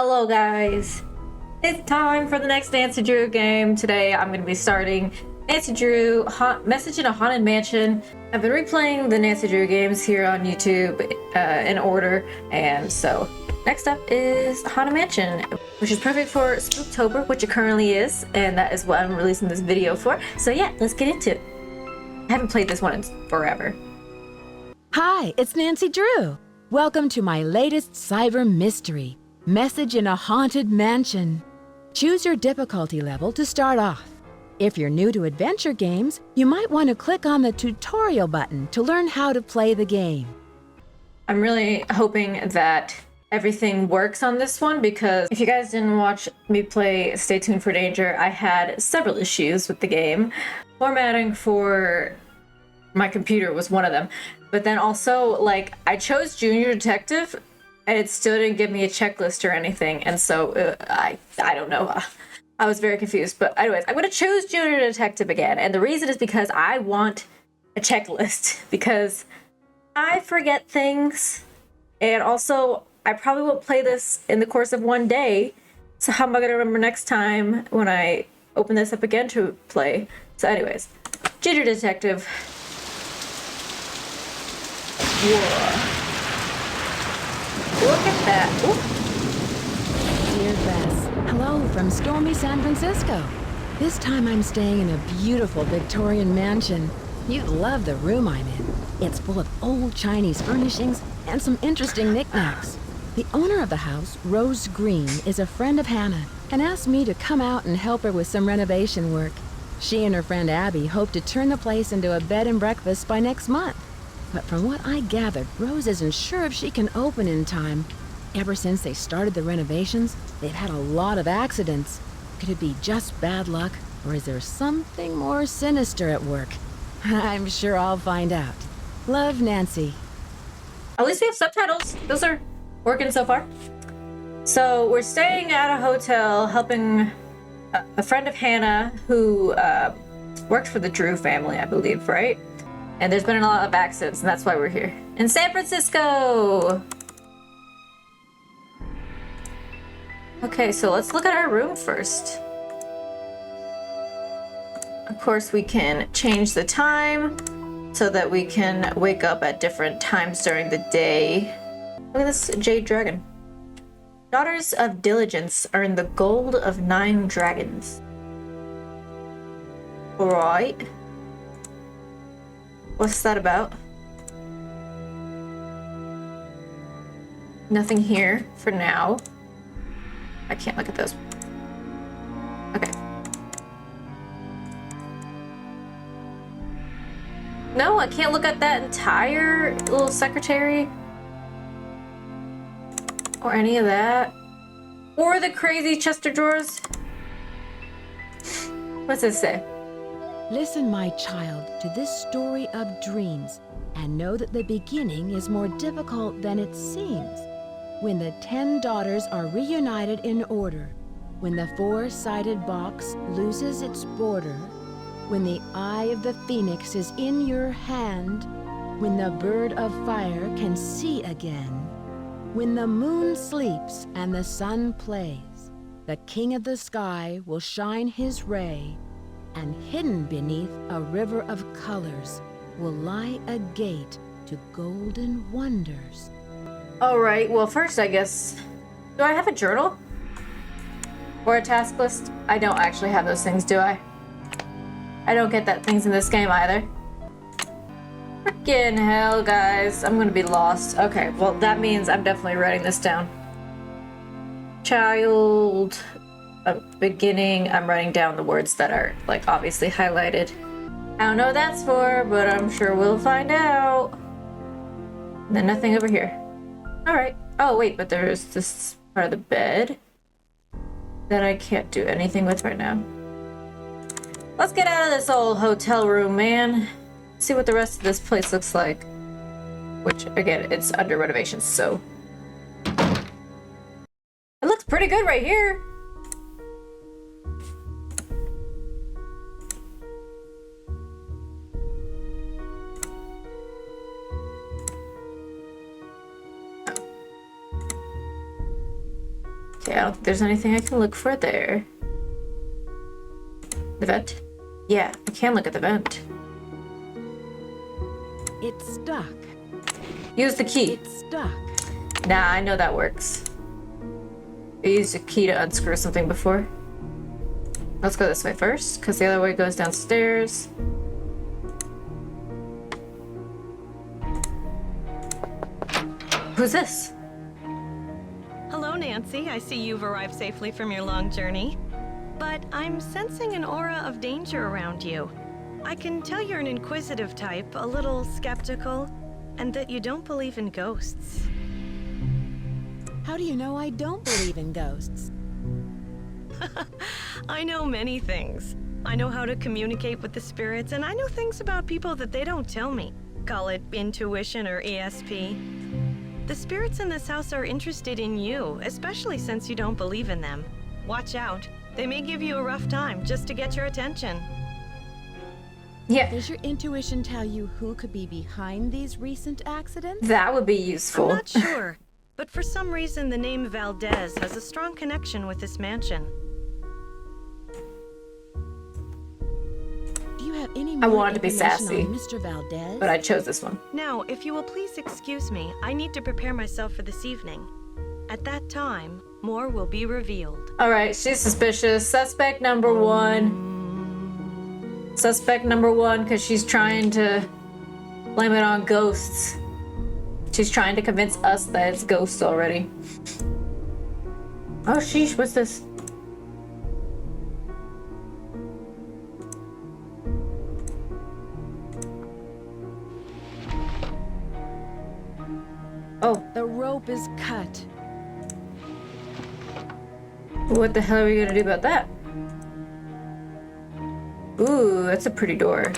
Hello guys, it's time for the next Nancy Drew game. Today I'm going to be starting Nancy Drew Message in a Haunted Mansion. I've been replaying the Nancy Drew games here on YouTube in order, and so next up is Haunted Mansion, which is perfect for Spooktober, which it currently is, and that is what I'm releasing this video for. So yeah, let's get into it. I haven't played this one in forever. Hi, it's Nancy Drew. Welcome to my latest cyber mystery, Message in a Haunted Mansion. Choose your difficulty level to start off. If you're new to adventure games, you might want to click on the tutorial button to learn how to play the game. I'm really hoping that everything works on this one, because if you guys didn't watch me play Stay Tuned for Danger, I had several issues with the game. Formatting for my computer was one of them. But then also, like, I chose Junior Detective, and it still didn't give me a checklist or anything, and so I don't know. I was very confused. But anyways, I'm gonna choose Junior Detective again, and the reason is because I want a checklist, because I forget things, and also I probably won't play this in the course of one day, so how am I gonna remember next time when I open this up again to play? So anyways, Junior Detective. Whoa. Look at that. Ooh. Dear Bess, hello from stormy San Francisco. This time I'm staying in a beautiful Victorian mansion. You'd love the room I'm in. It's full of old Chinese furnishings and some interesting knickknacks. The owner of the house, Rose Green, is a friend of Hannah and asked me to come out and help her with some renovation work. She and her friend Abby hope to turn the place into a bed and breakfast by next month. But from what I gathered, Rose isn't sure if she can open in time. Ever since they started the renovations, they've had a lot of accidents. Could it be just bad luck, or is there something more sinister at work? I'm sure I'll find out. Love, Nancy. At least we have subtitles. Those are working so far. So we're staying at a hotel helping a friend of Hannah who worked for the Drew family, I believe, right? And there's been a lot of accidents, and that's why we're here. In San Francisco! Okay, so let's look at our room first. Of course, we can change the time so that we can wake up at different times during the day. Look at this Jade Dragon. Daughters of Diligence earn the gold of 9 dragons. Alright. What's that about? Nothing here for now. I can't look at those. Okay. No, I can't look at that entire little secretary. Or any of that. Or the crazy chest of drawers. What's this say? Listen, my child, to this story of dreams, and know that the beginning is more difficult than it seems. When the 10 daughters are reunited in order, when the 4-sided box loses its border, when the eye of the phoenix is in your hand, when the bird of fire can see again, when the moon sleeps and the sun plays, the king of the sky will shine his ray, and hidden beneath a river of colors will lie a gate to golden wonders. Alright, well first I guess... Do I have a journal? Or a task list? I don't actually have those things, do I? I don't get that things in this game either. Frickin' hell, guys. I'm gonna be lost. Okay, well that means I'm definitely writing this down. Child... beginning, I'm writing down the words that are, like, obviously highlighted. I don't know what that's for, but I'm sure we'll find out. And then nothing over here. Alright. Oh, wait, but there's this part of the bed that I can't do anything with right now. Let's get out of this old hotel room, man. See what the rest of this place looks like. Which, again, it's under renovation, so... It looks pretty good right here. I don't think there's anything I can look for there. The vent? Yeah, I can look at the vent. It's stuck. Use the key. It's stuck. Nah, I know that works. I used a key to unscrew something before. Let's go this way first, because the other way goes downstairs. Who's this? Hello, Nancy. I see you've arrived safely from your long journey. But I'm sensing an aura of danger around you. I can tell you're an inquisitive type, a little skeptical, and that you don't believe in ghosts. How do you know I don't believe in ghosts? I know many things. I know how to communicate with the spirits, and I know things about people that they don't tell me. Call it intuition or ESP. The spirits in this house are interested in you, especially since you don't believe in them. Watch out. They may give you a rough time just to get your attention. Yeah, Does your intuition tell you who could be behind these recent accidents? that would be I'm useful. not sure, but for some reason the name Valdez has a strong connection with this mansion. Do you have any I more wanted to be information sassy, on Mr. Valdez? But I chose this one. Now, if you will please excuse me, I need to prepare myself for this evening. At that time, more will be revealed. Alright, she's suspicious. Suspect number one. Suspect number one, because she's trying to blame it on ghosts. She's trying to convince us that it's ghosts already. Oh, sheesh, what's this? Oh, The rope is cut. what the hell are we gonna do about that? Ooh, that's a pretty door.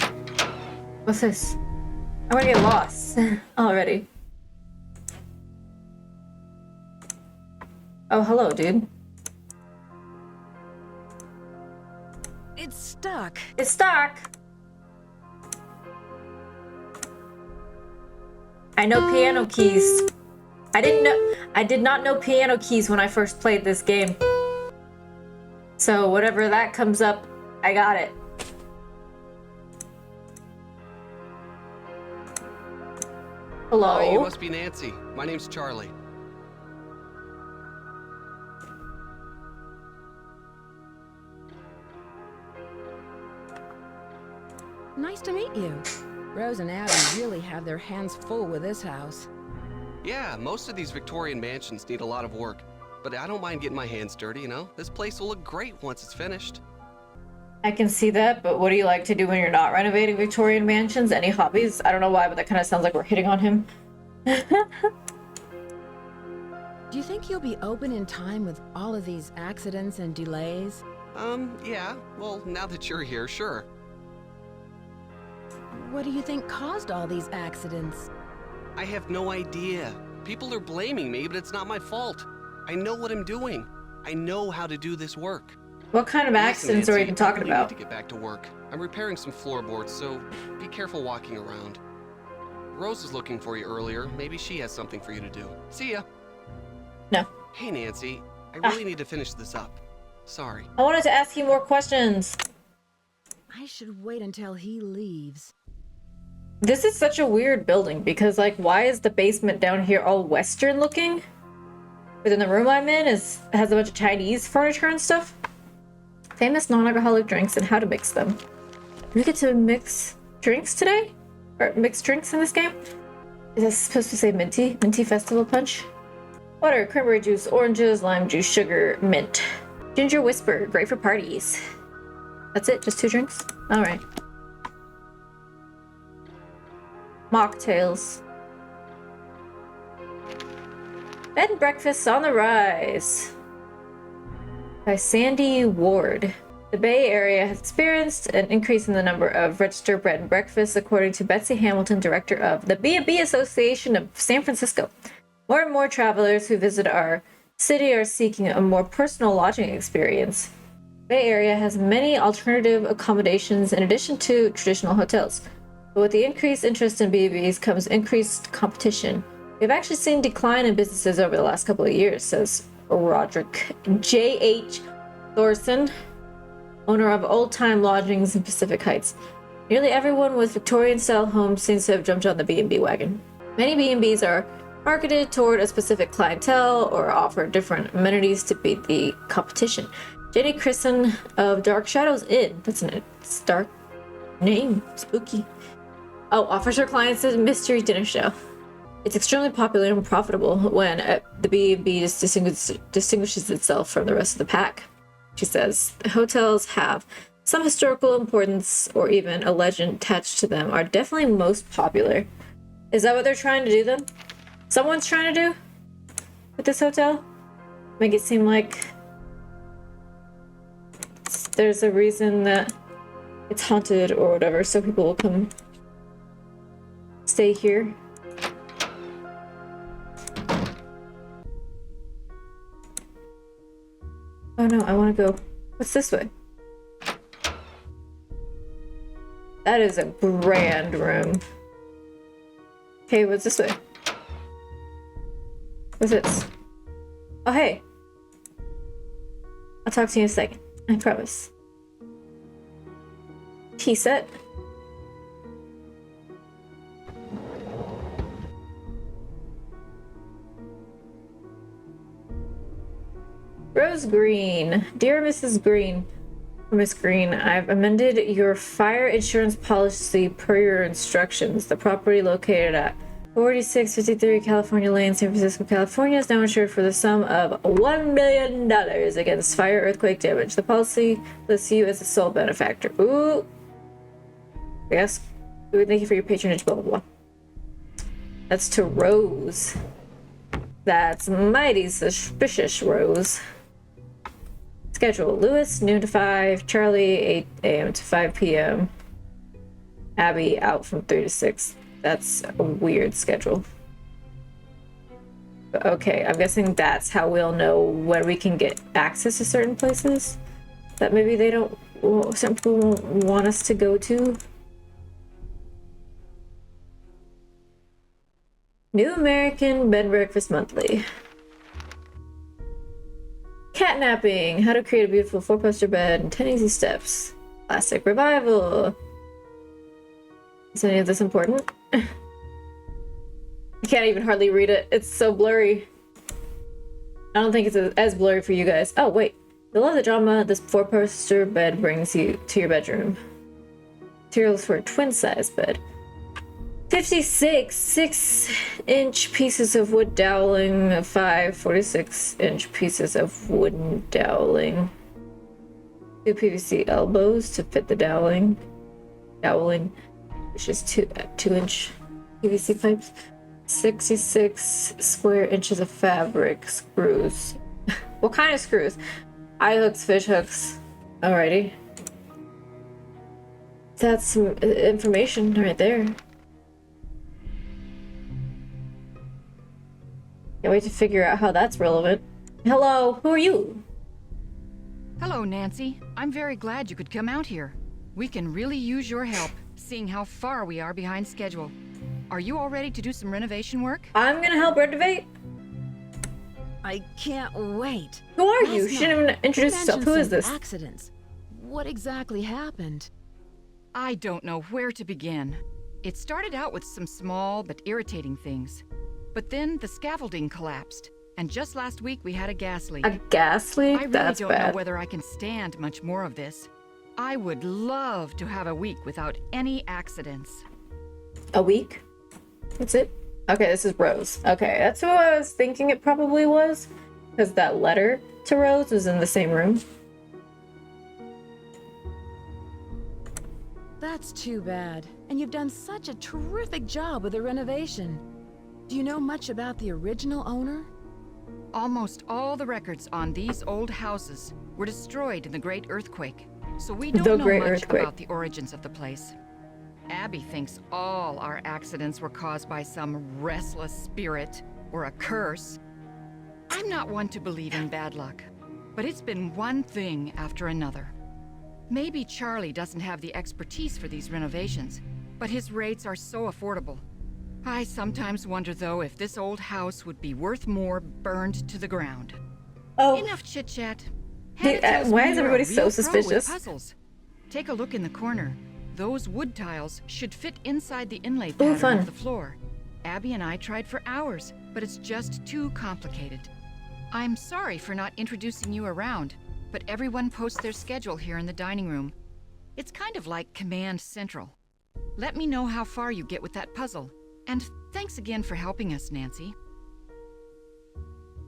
What's this? I'm gonna get lost already. Oh, hello, dude. It's stuck. It's stuck. I know piano keys. I did not know piano keys when I first played this game. So whatever that comes up, I got it. Hello. Hi, you must be Nancy. My name's Charlie. Nice to meet you. Rose and Abby really have their hands full with this house. Yeah, most of these Victorian mansions need a lot of work, but I don't mind getting my hands dirty, you know? This place will look great once it's finished. I can see that, but what do you like to do when you're not renovating Victorian mansions? Any hobbies? I don't know why, but that kind of sounds like we're hitting on him. Do you think you'll be open in time with all of these accidents and delays? Yeah. Well, now that you're here, sure. What do you think caused all these accidents? I have no idea. People are blaming me, but it's not my fault. I know what I'm doing. I know how to do this work. What kind of Listen, accidents are we Nancy, even I talking really about? need to get back to work. I'm repairing some floorboards, so be careful walking around. Rose was looking for you earlier. Maybe she has something for you to do. See ya. No. Hey, Nancy. I really need to finish this up. Sorry. I wanted to ask you more questions. I should wait until he leaves. This is such a weird building because, like, why is the basement down here all Western looking? But then the room I'm in has a bunch of Chinese furniture and stuff. Famous non-alcoholic drinks and how to mix them. Do we get to mix drinks today? Or mix drinks in this game? Is this supposed to say minty? Minty festival punch? Water, cranberry juice, oranges, lime juice, sugar, mint. Ginger whisper, great for parties. That's it? Just 2 drinks? Alright. Mocktails. Bed and breakfasts on the rise. By Sandy Ward. The Bay Area has experienced an increase in the number of registered bed and breakfasts, according to Betsy Hamilton, director of the B&B Association of San Francisco. More and more travelers who visit our city are seeking a more personal lodging experience. Bay Area has many alternative accommodations in addition to traditional hotels. But with the increased interest in B&Bs comes increased competition. We've actually seen decline in businesses over the last couple of years, says Roderick J.H. Thorson, owner of Old Time Lodgings in Pacific Heights. Nearly everyone with Victorian-style homes seems to have jumped on the B&B wagon. Many B&Bs are marketed toward a specific clientele or offer different amenities to beat the competition. Jenny Christen of Dark Shadows Inn, that's a dark name, spooky, offers her clients a mystery dinner show. It's extremely popular and profitable when the B&B distinguishes itself from the rest of the pack. She says the hotels have some historical importance or even a legend attached to them are definitely most popular. Is that what they're trying to do then? Someone's trying to do with this hotel? Make it seem like there's a reason that it's haunted or whatever, so people will come stay here. Oh no, I want to go. What's this way? That is a grand room. Okay, what's this way? What's this? Oh, hey. I'll talk to you in a second. I promise. Tea set. Rose Green. Dear Mrs. Green, Miss Green, I've amended your fire insurance policy per your instructions. The property located at 4653 California Lane, San Francisco, California is now insured for the sum of $1 million against fire earthquake damage. The policy lists you as the sole benefactor. Ooh. Yes. Ooh, thank you for your patronage, blah, blah, blah. That's to Rose. That's mighty suspicious, Rose. Schedule: Lewis, noon to 5. Charlie, 8 a.m. to 5 p.m. Abby, out from 3 to 6. That's a weird schedule. But okay, I'm guessing that's how we'll know when we can get access to certain places that maybe they don't, some people won't want us to go to. New American Bed and Breakfast Monthly. Catnapping. How to create a beautiful 4-poster bed in 10 easy steps. Classic revival. Is any of this important? I can't even hardly read it. It's so blurry. I don't think it's as blurry for you guys. Oh, wait. You'll love the drama this 4-poster bed brings you to your bedroom. Materials for a twin-size bed. 56 6-inch pieces of wood doweling, 5 46-inch pieces of wooden doweling, 2 PVC elbows to fit the doweling, which is 2-inch PVC pipes, 66 square inches of fabric, screws. What kind of screws? Eye hooks, fish hooks. Alrighty. That's some information right there. Can't wait to figure out how that's relevant. Hello, who are you? Hello, Nancy. I'm very glad you could come out here. We can really use your help, seeing how far we are behind schedule. Are you all ready to do some renovation work? I'm gonna help renovate. I can't wait. Who are you? Last She didn't even night, introduce you herself. Who mentioned is this? some accidents. What exactly happened? I don't know where to begin. It started out with some small but irritating things. But then the scaffolding collapsed, and just last week we had a gas leak. A gas leak? I really That's don't bad. know whether I can stand much more of this. I would love to have a week without any accidents. A week? That's it? Okay, this is Rose. Okay, that's who I was thinking it probably was. Because that letter to Rose was in the same room. That's too bad. And you've done such a terrific job with the renovation. Do you know much about the original owner? Almost all the records on these old houses were destroyed in the Great Earthquake, so we don't know much about the origins of the place. Abby thinks all our accidents were caused by some restless spirit or a curse. I'm not one to believe in bad luck, but it's been one thing after another. Maybe Charlie doesn't have the expertise for these renovations, but his rates are so affordable. I sometimes wonder, though, if this old house would be worth more burned to the ground. Oh. Enough chit-chat. Why is everybody so suspicious? Puzzles. Take a look in the corner. Those wood tiles should fit inside the inlay pattern of the floor. Abby and I tried for hours, but it's just too complicated. I'm sorry for not introducing you around, but everyone posts their schedule here in the dining room. It's kind of like Command Central. Let me know how far you get with that puzzle. And thanks again for helping us, Nancy.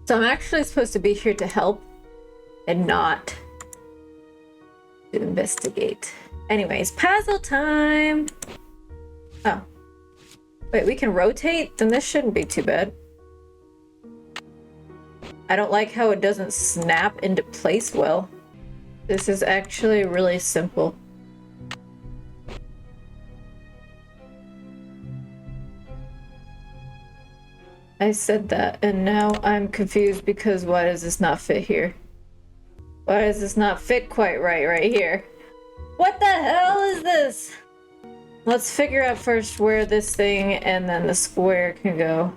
So I'm actually supposed to be here to help and not to investigate. Anyways, puzzle time! Oh. Wait, we can rotate? Then this shouldn't be too bad. I don't like how it doesn't snap into place well. This is actually really simple. I said that, and now I'm confused because why does this not fit here? Why does this not fit quite right here? What the hell is this? Let's figure out first where this thing and then the square can go.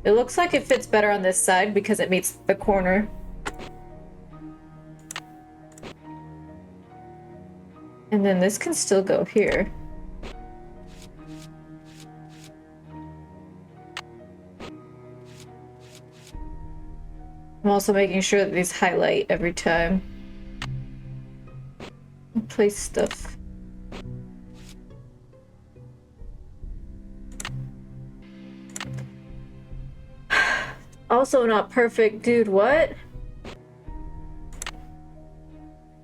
It looks like it fits better on this side because it meets the corner. And then this can still go here. I'm also making sure that these highlight every time. Place stuff. Also not perfect, dude, what?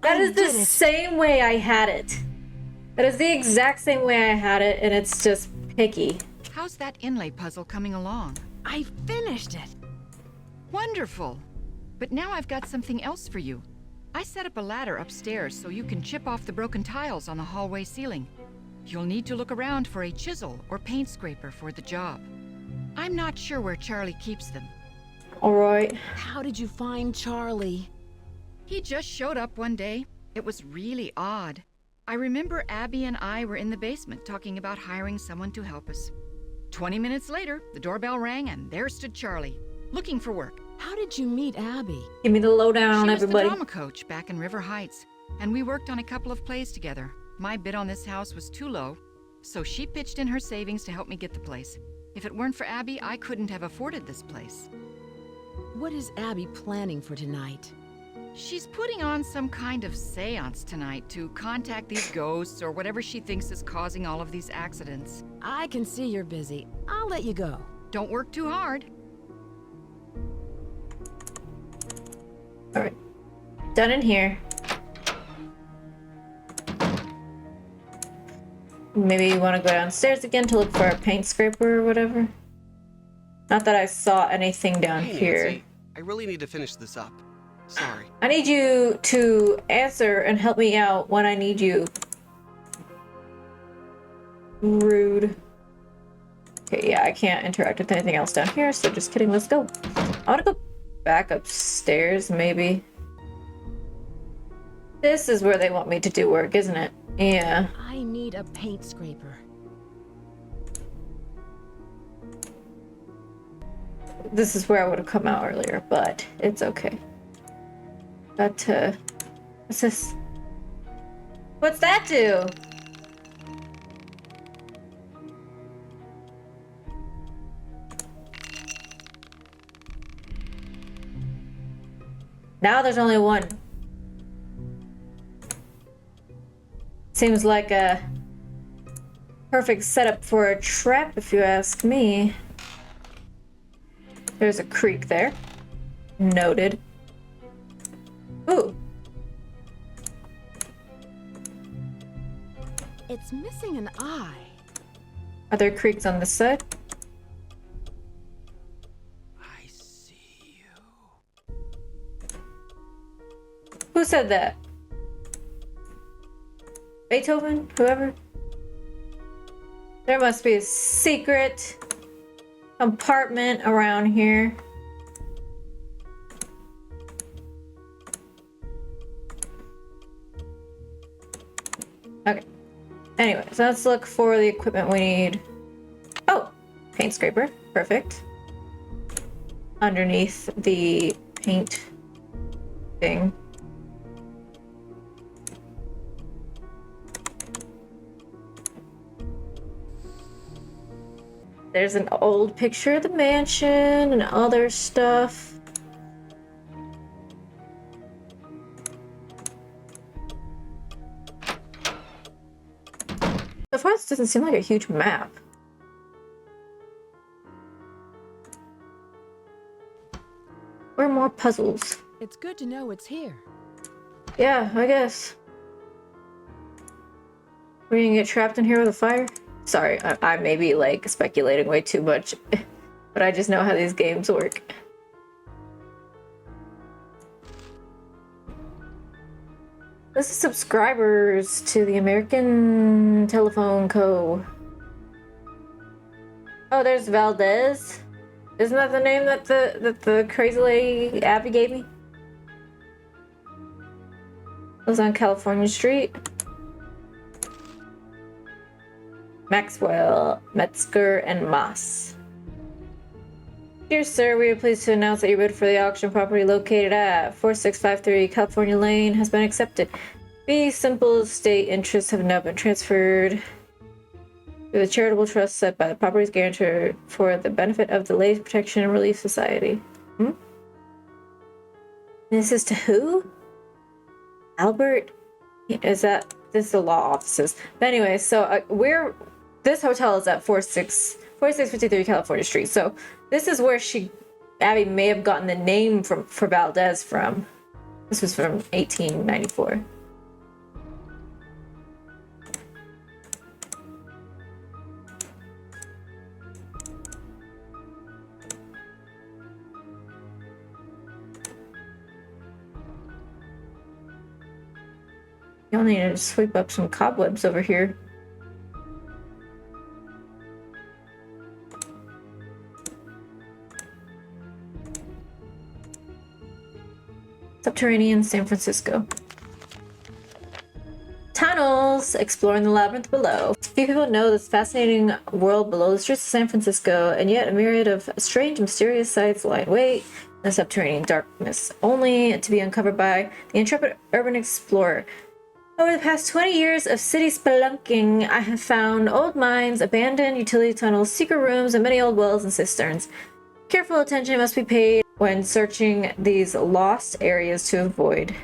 That is the same way I had it. That is the exact same way I had it, and it's just picky. How's that inlay puzzle coming along? I finished it. Wonderful. But now I've got something else for you. I set up a ladder upstairs so you can chip off the broken tiles on the hallway ceiling. You'll need to look around for a chisel or paint scraper for the job. I'm not sure where Charlie keeps them. Alright. How did you find Charlie? He just showed up one day. It was really odd. I remember Abby and I were in the basement talking about hiring someone to help us. 20 minutes later, the doorbell rang and there stood Charlie, looking for work. How did you meet Abby? Give me the lowdown on everybody. She was the drama coach back in River Heights, and we worked on a couple of plays together. My bid on this house was too low, so she pitched in her savings to help me get the place. If it weren't for Abby, I couldn't have afforded this place. What is Abby planning for tonight? She's putting on some kind of seance tonight to contact these ghosts or whatever she thinks is causing all of these accidents. I can see you're busy. I'll let you go. Don't work too hard. Alright. Done in here. Maybe you want to go downstairs again to look for a paint scraper or whatever? Not that I saw anything down here. Nancy, I really need to finish this up. Sorry. I need you to answer and help me out when I need you. Rude. Okay, yeah, I can't interact with anything else down here, so just kidding, let's go. I want to go back upstairs, maybe. This is where they want me to do work, isn't it? Yeah. I need a paint scraper. This is where I would have come out earlier, but it's okay. What's this? What's that do? Now there's only one. Seems like a perfect setup for a trap, if you ask me. There's a creek there. Noted. Ooh. It's missing an eye. Are there creeks on this side? I see you. Who said that? Beethoven? Whoever? There must be a secret compartment around here. Okay. Anyway, so let's look for the equipment we need. Oh, paint scraper. Perfect. Underneath the paint thing. There's an old picture of the mansion and other stuff. So far, this doesn't seem like a huge map. Where are more puzzles? It's good to know it's here. Yeah, I guess. We're gonna get trapped in here with a fire? Sorry, I may be like speculating way too much, but I just know how these games work. This is subscribers to the American Telephone Co. Oh, there's Valdez. Isn't that the name that the crazy lady Abby gave me? It was on California Street. Maxwell, Metzger, and Moss. Dear sir, we are pleased to announce that your bid for the auction property located at 4653 California Lane has been accepted. B simple estate interests have now been transferred to the charitable trust set by the property's guarantor for the benefit of the Ladies Protection and Relief Society. This is to who? Albert? Is that... This is the law offices. But anyway, so this hotel is at 4653 California Street. So this is where Abby may have gotten the name for Valdez from. This was from 1894. Y'all need to sweep up some cobwebs over here. Subterranean San Francisco. Tunnels! Exploring the labyrinth below. Few people know this fascinating world below the streets of San Francisco, and yet a myriad of strange, mysterious sights lie in wait in the subterranean darkness, only to be uncovered by the intrepid urban explorer. Over the past 20 years of city spelunking, I have found old mines, abandoned utility tunnels, secret rooms, and many old wells and cisterns. Careful attention must be paid when searching these lost areas to avoid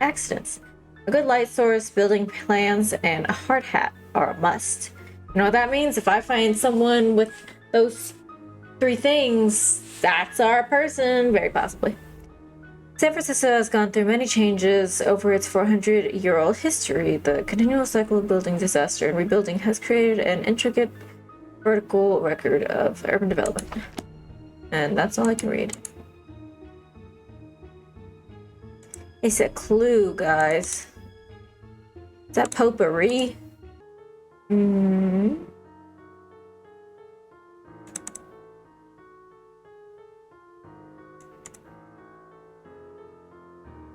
accidents. A good light source, building plans, and a hard hat are a must. You know what that means? If I find someone with those 3 things, that's our person, very possibly. San Francisco has gone through many changes over its 400-year-old history. The continual cycle of building, disaster, and rebuilding has created an intricate vertical record of urban development. And that's all I can read. It's a clue, guys. Is that potpourri?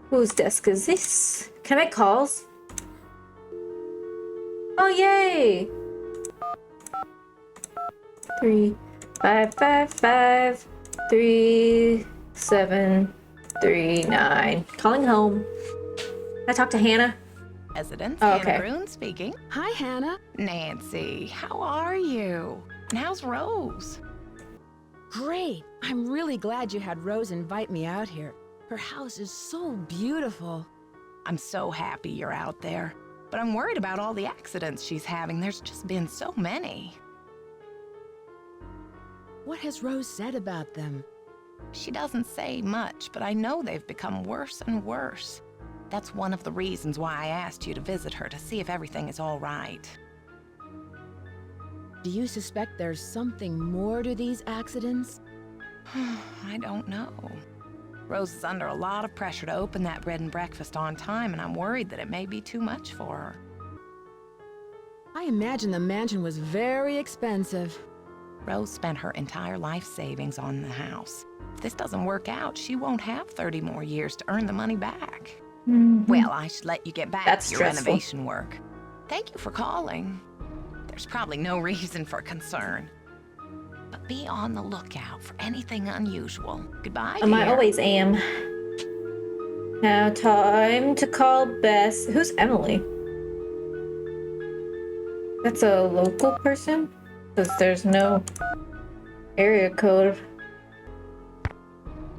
Whose desk is this? Can I make calls? Oh, yay! 3 5 5 5 3 7 3 9. Calling home. Can I talk to Hannah? Residence, Oh, Hannah okay. Brune speaking. Hi, Hannah. Nancy, how are you? And how's Rose? Great. I'm really glad you had Rose invite me out here. Her house is so beautiful. I'm so happy you're out there. But I'm worried about all the accidents she's having. There's just been so many. What has Rose said about them? She doesn't say much, but I know they've become worse and worse. That's one of the reasons why I asked you to visit her, to see if everything is all right. Do you suspect there's something more to these accidents? I don't know. Rose is under a lot of pressure to open that bread and breakfast on time, and I'm worried that it may be too much for her. I imagine the mansion was very expensive. Rose spent her entire life savings on the house. If this doesn't work out, she won't have 30 more years to earn the money back. Well, I should let you get back That's to your stressful. renovation work. Thank you for calling. There's probably no reason for concern. But be on the lookout for anything unusual. Goodbye, I dear. always am. Now time to call Bess. Who's Emily? That's a local person? Because there's no area code.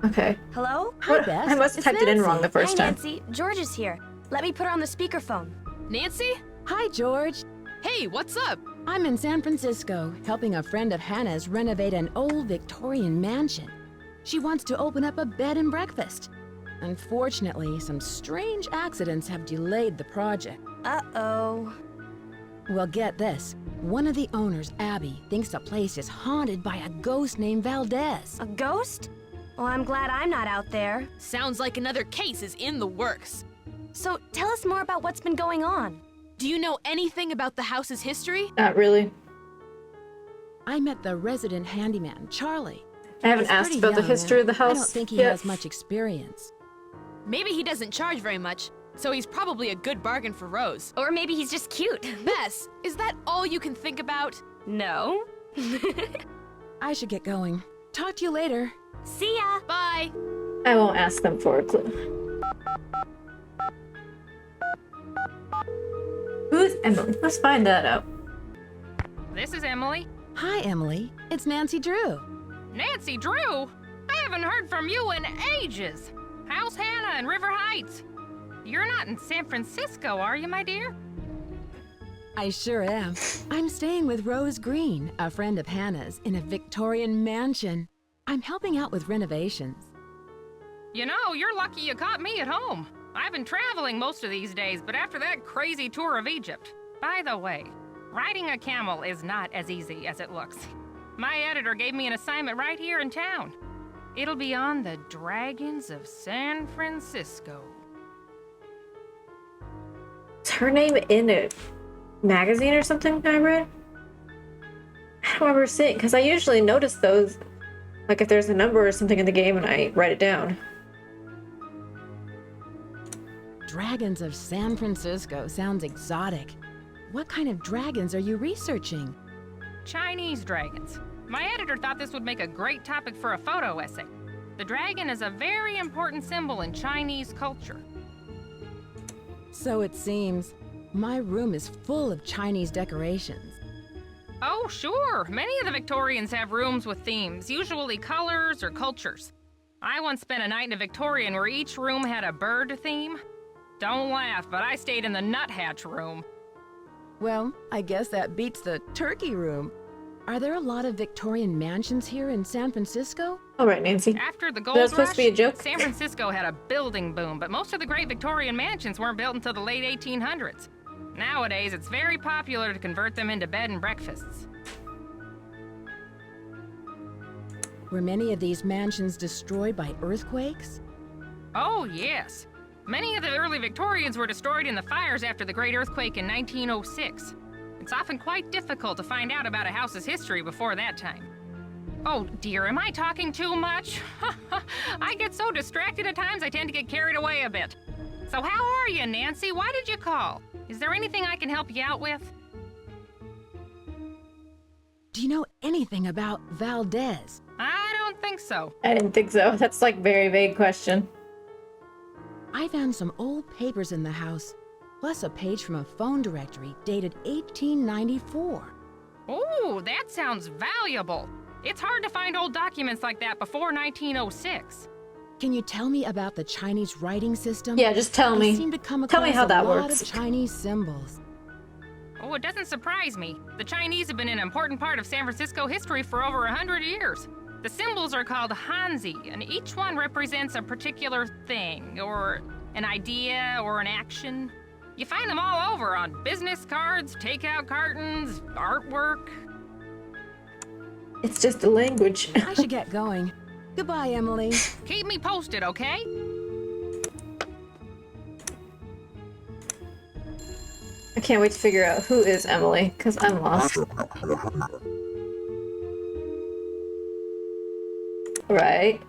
Okay. Hello? Hi, Bess. I must have It's typed it in Nancy. wrong the first Hi, time. Nancy. George is here. Let me put her on the speakerphone. Nancy? Hi, George. Hey, what's up? I'm in San Francisco, helping a friend of Hannah's renovate an old Victorian mansion. She wants to open up a bed and breakfast. Unfortunately, some strange accidents have delayed the project. Uh-oh. Well, get this. One of the owners, Abby, thinks the place is haunted by a ghost named Valdez. A ghost? Well, I'm glad I'm not out there. Sounds like another case is in the works. So tell us more about what's been going on. Do you know anything about the house's history? Not really. I met the resident handyman, Charlie. I haven't He's asked pretty about the young, history of the and house I don't think he yet. has much experience. Maybe he doesn't charge very much, so he's probably a good bargain for Rose. Or maybe he's just cute. Bess, is that all you can think about? No. I should get going. Talk to you later. See ya. Bye. I won't ask them for a clue. Who's Emily? Let's find that out. This is Emily. Hi, Emily. It's Nancy Drew. Nancy Drew? I haven't heard from you in ages. How's Hannah in River Heights? You're not in San Francisco, are you, my dear? I sure am. I'm staying with Rose Green, a friend of Hannah's, in a Victorian mansion. I'm helping out with renovations. You know, you're lucky you caught me at home. I've been traveling most of these days, but after that crazy tour of Egypt. By the way, riding a camel is not as easy as it looks. My editor gave me an assignment right here in town. It'll be on the Dragons of San Francisco. Is her name in a magazine or something I read? I don't remember seeing, because I usually notice those, like if there's a number or something in the game and I write it down. Dragons of San Francisco sounds exotic. What kind of dragons are you researching? Chinese dragons. My editor thought this would make a great topic for a photo essay. The dragon is a very important symbol in Chinese culture. So it seems. My room is full of Chinese decorations. Oh, sure. Many of the Victorians have rooms with themes, usually colors or cultures. I once spent a night in a Victorian where each room had a bird theme. Don't laugh, but I stayed in the nuthatch room. Well, I guess that beats the turkey room. Are there a lot of Victorian mansions here in San Francisco? All right, Nancy. After the gold That's supposed rush, to be a joke? San Francisco had a building boom, but most of the great Victorian mansions weren't built until the late 1800s. Nowadays, it's very popular to convert them into bed and breakfasts. Were many of these mansions destroyed by earthquakes? Oh, yes. Many of the early Victorians were destroyed in the fires after the Great Earthquake in 1906. It's often quite difficult to find out about a house's history before that time. Oh dear, am I talking too much? I get so distracted at times I tend to get carried away a bit. So how are you, Nancy? Why did you call? Is there anything I can help you out with? Do you know anything about Valdez? I don't think so. I didn't think so. That's like very vague question. I found some old papers in the house, plus a page from a phone directory dated 1894. Ooh, that sounds valuable. It's hard to find old documents like that before 1906. Can you tell me about the Chinese writing system? Yeah, just tell I me. seem to come Tell me across how that a lot works. of Chinese symbols. Oh, it doesn't surprise me. The Chinese have been an important part of San Francisco history for over 100 years. The symbols are called Hanzi, and each one represents a particular thing, or an idea, or an action. You find them all over on business cards, takeout cartons, artwork. It's just a language. I should get going. Goodbye, Emily. Keep me posted, okay? I can't wait to figure out who is Emily, because I'm lost. Right.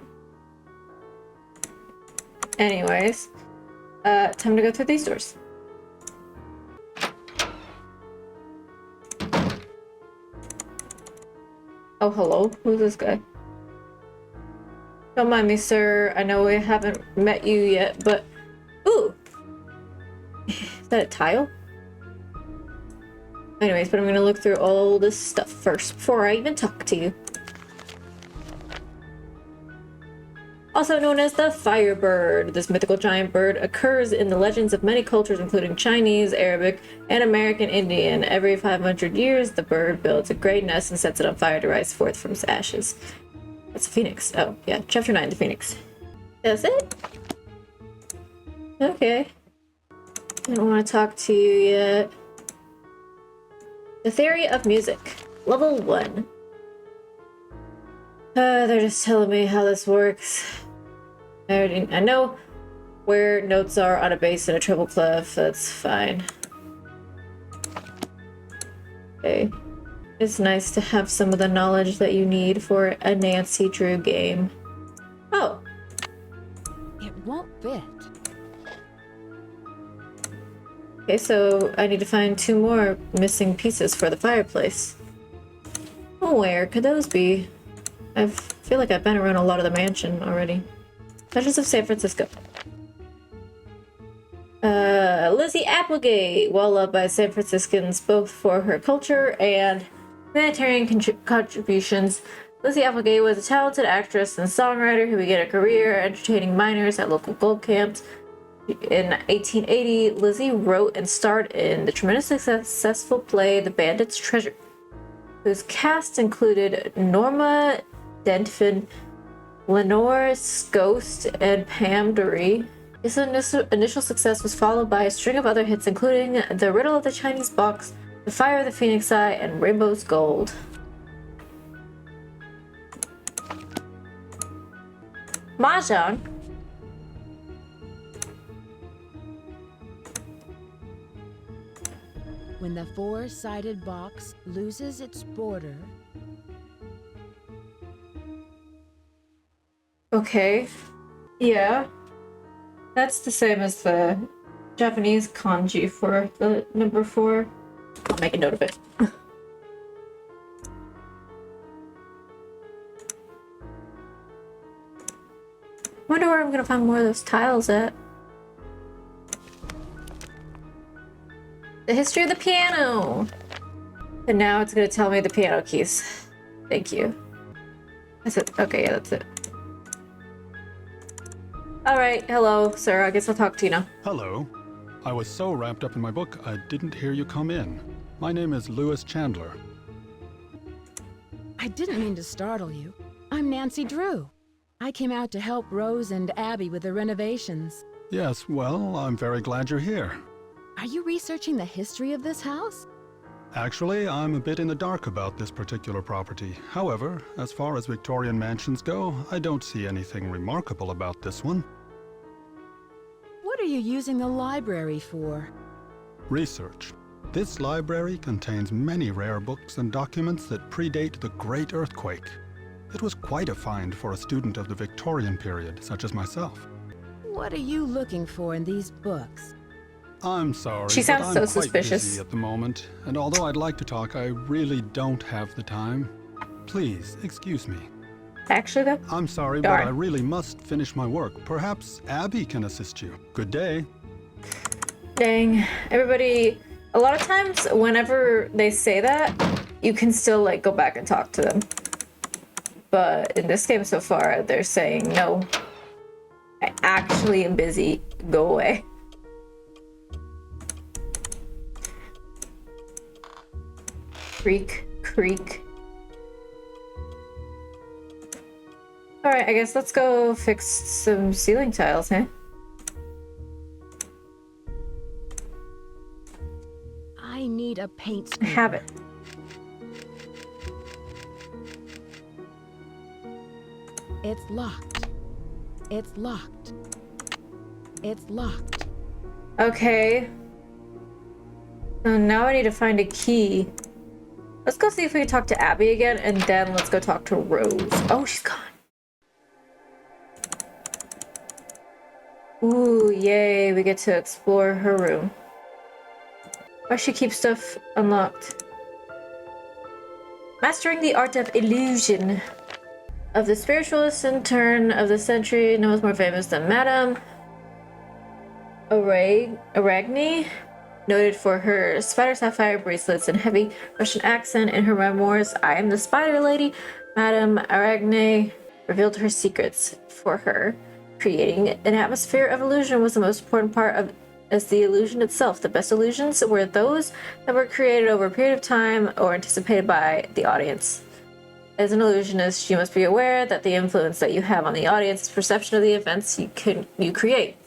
Anyways, time to go through these doors. Oh, hello. Who's this guy? Don't mind me, sir. I know we haven't met you yet, but... Ooh! Is that a tile? Anyways, but I'm gonna look through all this stuff first before I even talk to you. Also known as the Firebird, this mythical giant bird occurs in the legends of many cultures including Chinese, Arabic, and American Indian. Every 500 years, the bird builds a great nest and sets it on fire to rise forth from its ashes. That's a phoenix. Oh, yeah. Chapter 9, the phoenix. That's it? Okay. I don't want to talk to you yet. The theory of music. Level 1. They're just telling me how this works. I know where notes are on a bass and a treble clef. That's fine. Okay. It's nice to have some of the knowledge that you need for a Nancy Drew game. Oh. It won't fit. Okay, so I need to find 2 more missing pieces for the fireplace. Where could those be? I feel like I've been around a lot of the mansion already. Legends of San Francisco. Lizzie Applegate, well loved by San Franciscans both for her culture and humanitarian contributions. Lizzie Applegate was a talented actress and songwriter who began a career entertaining miners at local gold camps. In 1880, Lizzie wrote and starred in the tremendously successful play The Bandit's Treasure, whose cast included Norma Denton, Lenore Ghost, and Pam Dury. His initial success was followed by a string of other hits including The Riddle of the Chinese Box, The Fire of the Phoenix Eye, and Rainbow's Gold. Mahjong? When the 4-sided box loses its border... Okay. Yeah. That's the same as the Japanese kanji for the number 4. I'll make a note of it. Wonder where I'm gonna find more of those tiles at. The history of the piano! And now it's gonna tell me the piano keys. Thank you. That's it. Okay, yeah, that's it. Alright, hello, sir. I guess I'll talk to you now. Hello. I was so wrapped up in my book, I didn't hear you come in. My name is Lewis Chandler. I didn't mean to startle you. I'm Nancy Drew. I came out to help Rose and Abby with the renovations. Yes, well, I'm very glad you're here. Are you researching the history of this house? Actually, I'm a bit in the dark about this particular property. However, as far as Victorian mansions go, I don't see anything remarkable about this one. What are you using the library for? Research. This library contains many rare books and documents that predate the Great Earthquake. It was quite a find for a student of the Victorian period, such as myself. What are you looking for in these books? I'm sorry, she sounds but I'm so quite suspicious busy at the moment, and although I'd like to talk, I really don't have the time. Please, excuse me. Actually, though? I'm sorry, Darn. but I really must finish my work. Perhaps Abby can assist you. Good day. Dang. Everybody, a lot of times, whenever they say that, you can still, like, go back and talk to them. But in this game so far, they're saying, no, I actually am busy. Go away. Creak, creak. Alright, I guess let's go fix some ceiling tiles, huh? I need a paint scraper. I have it. It's locked. It's locked. It's locked. Okay. So now I need to find a key. Let's go see if we can talk to Abby again, and then let's go talk to Rose. Oh, she's gone. Ooh, yay, we get to explore her room. Why she keep stuff unlocked? Mastering the art of illusion. Of the spiritualists in turn of the century, no one's more famous than Madame Arachne, noted for her spider sapphire bracelets and heavy Russian accent. In her memoirs, I Am the Spider Lady, Madame Arachne revealed her secrets for her. Creating an atmosphere of illusion was the most important part of as the illusion itself. The best illusions were those that were created over a period of time or anticipated by the audience. As an illusionist, you must be aware that the influence that you have on the audience's perception of the events you create.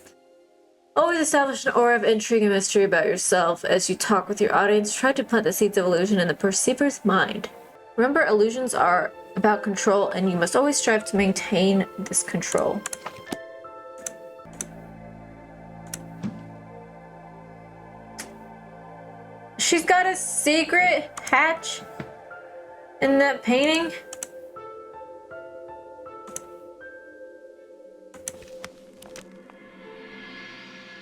Always establish an aura of intrigue and mystery about yourself as you talk with your audience. Try to plant the seeds of illusion in the perceiver's mind. Remember, illusions are about control, and you must always strive to maintain this control. She's got a secret hatch in that painting.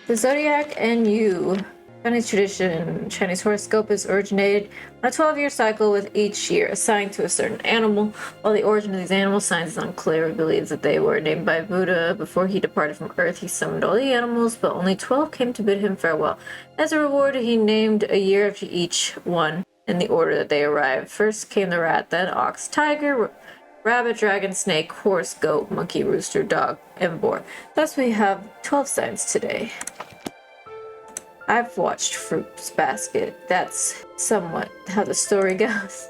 The zodiac and you. Chinese tradition, Chinese horoscope is originated on a 12-year cycle, with each year assigned to a certain animal. While the origin of these animal signs is unclear, it believes that they were named by Buddha. Before he departed from Earth, he summoned all the animals, but only 12 came to bid him farewell. As a reward, he named a year of each one in the order that they arrived. First came the rat, then ox, tiger, rabbit, dragon, snake, horse, goat, monkey, rooster, dog, and boar. Thus we have 12 signs today. I've watched Fruits Basket. That's somewhat how the story goes.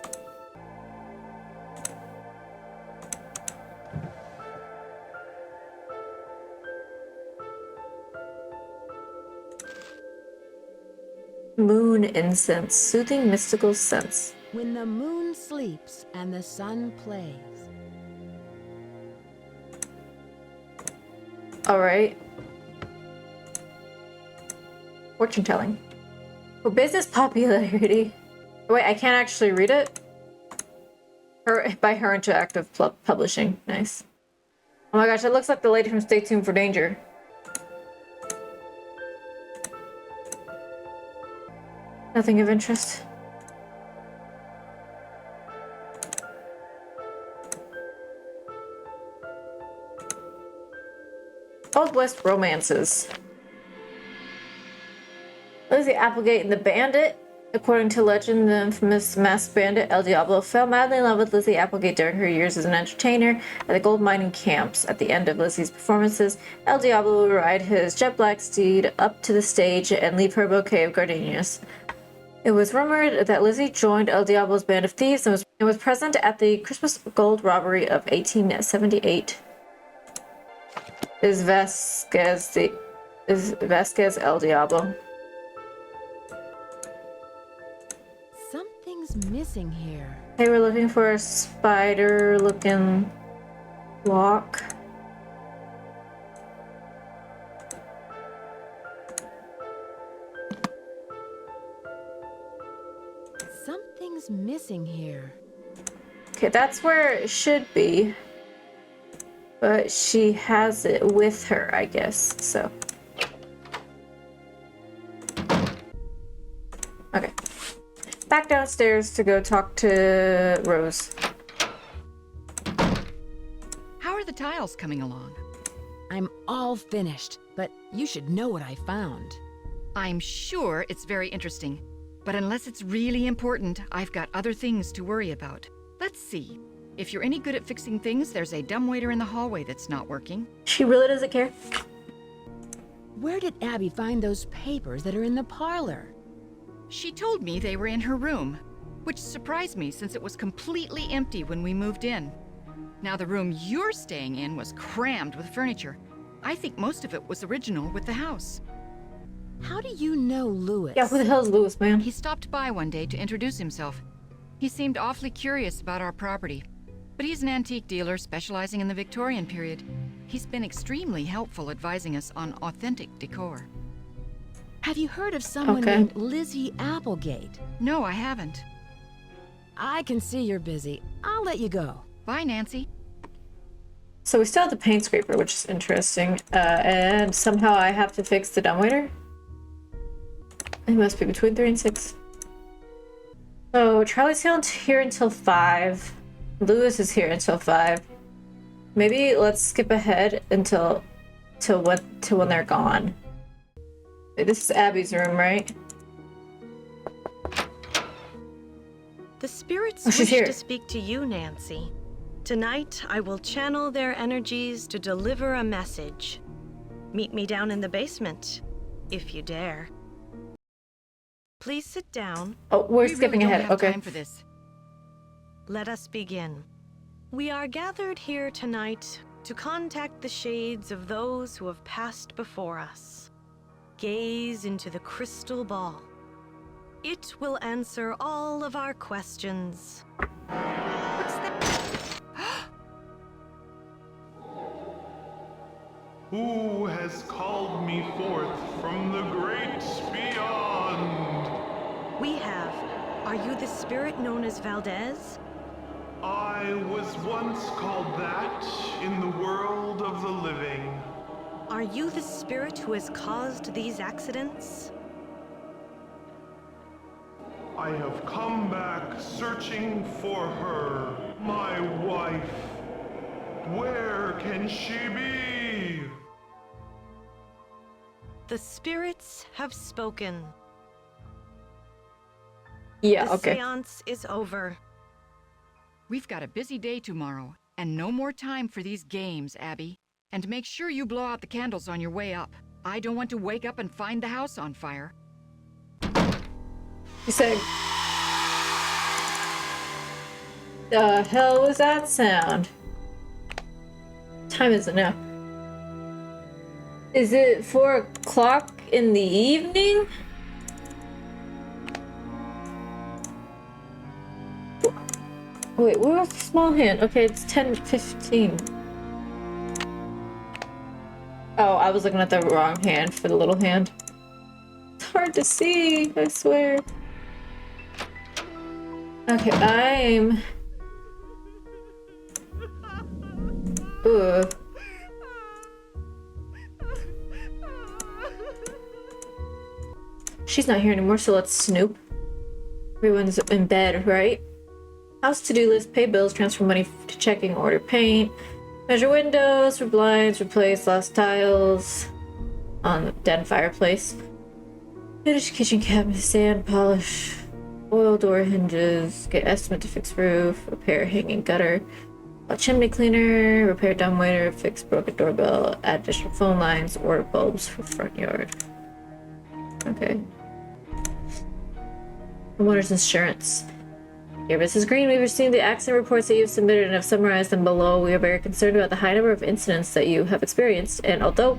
Moon incense, soothing mystical scents. When the moon sleeps and the sun plays. All right. Fortune telling. For business popularity. Wait, I can't actually read it? By Her Interactive Publishing. Nice. Oh my gosh, it looks like the lady from Stay Tuned for Danger. Nothing of interest. Old West romances. Lizzie Applegate and the Bandit. According to legend, the infamous masked bandit El Diablo fell madly in love with Lizzie Applegate during her years as an entertainer at the gold mining camps. At the end of Lizzie's performances, El Diablo would ride his jet black steed up to the stage and leave her a bouquet of gardenias. It was rumored that Lizzie joined El Diablo's band of thieves and was present at the Christmas gold robbery of 1878. Is Vasquez El Diablo? Something's missing here. Hey, we're looking for a spider-looking lock. Something's missing here. Okay, that's where it should be. But she has it with her, I guess, so. Okay. Back downstairs to go talk to Rose. How are the tiles coming along? I'm all finished, but you should know what I found. I'm sure it's very interesting, but unless it's really important, I've got other things to worry about. Let's see. If you're any good at fixing things, there's a dumbwaiter in the hallway that's not working. She really doesn't care. Where did Abby find those papers that are in the parlor? She told me they were in her room, which surprised me since it was completely empty when we moved in. Now the room you're staying in was crammed with furniture. I think most of it was original with the house. How do you know Louis? Yeah, who the hell's Louis, man? He stopped by one day to introduce himself. He seemed awfully curious about our property, but he's an antique dealer specializing in the Victorian period. He's been extremely helpful advising us on authentic decor. Have you heard of someone named Lizzie Applegate? No, I haven't. I can see you're busy. I'll let you go. Bye, Nancy. So we still have the paint scraper, which is interesting. And somehow I have to fix the dumbwaiter. It must be between 3 and 6. So Charlie's here until 5. Lewis is here until 5. Maybe let's skip ahead until when they're gone. This is Abby's room, right? The spirits she's wish here. to speak to you, Nancy. Tonight, I will channel their energies to deliver a message. Meet me down in the basement, if you dare. Please sit down. Oh, we're We skipping really don't ahead. have Okay. time for this. Let us begin. We are gathered here tonight to contact the shades of those who have passed before us. Gaze into the crystal ball. It will answer all of our questions. What's that? Who has called me forth from the great beyond? We have. Are you the spirit known as Valdez? I was once called that in the world of the living. Are you the spirit who has caused these accidents? I have come back searching for her, my wife. Where can she be? The spirits have spoken. Yeah, The okay. seance is over. We've got a busy day tomorrow, and no more time for these games, Abby. And make sure you blow out the candles on your way up. I don't want to wake up and find the house on fire. You said... The hell was that sound? Time is it now? Is it 4 o'clock in the evening? Wait, where was the small hand? Okay, it's 10:15. Oh, I was looking at the wrong hand for the little hand. It's hard to see, I swear. Okay, I'm... Ugh. She's not here anymore, so let's snoop. Everyone's in bed, right? House to-do list, pay bills, transfer money to checking, order paint, measure windows for blinds, replace lost tiles on the dead fireplace, finish kitchen cabinet, sand, polish, oil door hinges, get estimate to fix roof, repair hanging gutter, a chimney cleaner, repair dumbwaiter, fix broken doorbell, add additional phone lines, order bulbs for front yard. Okay. Homeowner's insurance. Dear Mrs. Green, we've received the accident reports that you've submitted and have summarized them below. We are very concerned about the high number of incidents that you have experienced, and although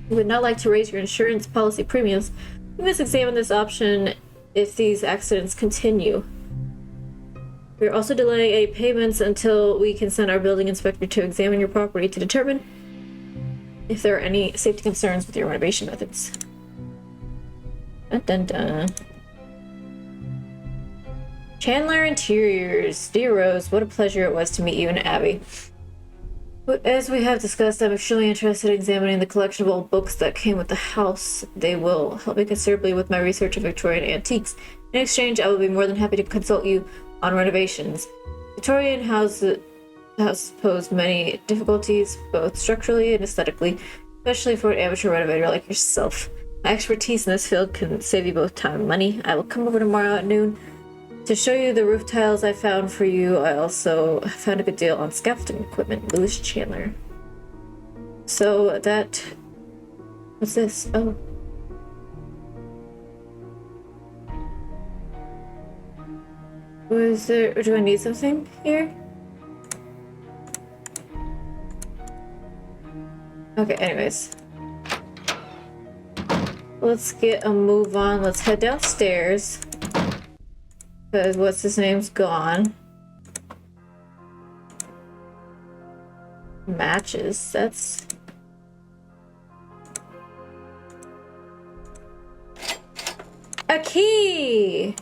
we would not like to raise your insurance policy premiums, we must examine this option if these accidents continue. We are also delaying any payments until we can send our building inspector to examine your property to determine if there are any safety concerns with your renovation methods. Dun dun dun. Chandler Interiors. Dear Rose, what a pleasure it was to meet you and Abby. As we have discussed, I'm extremely interested in examining the collection of old books that came with the house. They will help me considerably with my research of Victorian antiques. In exchange, I will be more than happy to consult you on renovations. Victorian houses pose many difficulties, both structurally and aesthetically, especially for an amateur renovator like yourself. My expertise in this field can save you both time and money. I will come over tomorrow at noon to show you the roof tiles I found for you. I also found a good deal on scaffolding equipment. Louis Chandler. So that... What's this? Oh. Was there... Do I need something here? Okay, anyways. Let's get a move on. Let's head downstairs. Because what's his name's gone. Matches. That's... A key!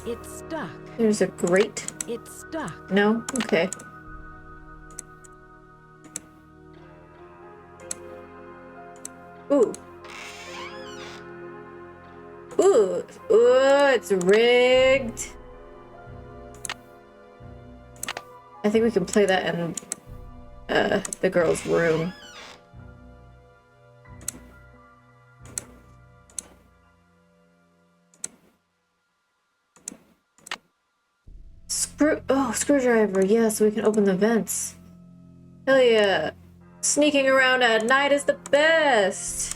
It's stuck. There's a grate. It's stuck. No? Okay. Ooh. Ooh, it's rigged. I think we can play that in the girl's room. Screwdriver. Yeah, so we can open the vents. Hell yeah. Sneaking around at night is the best.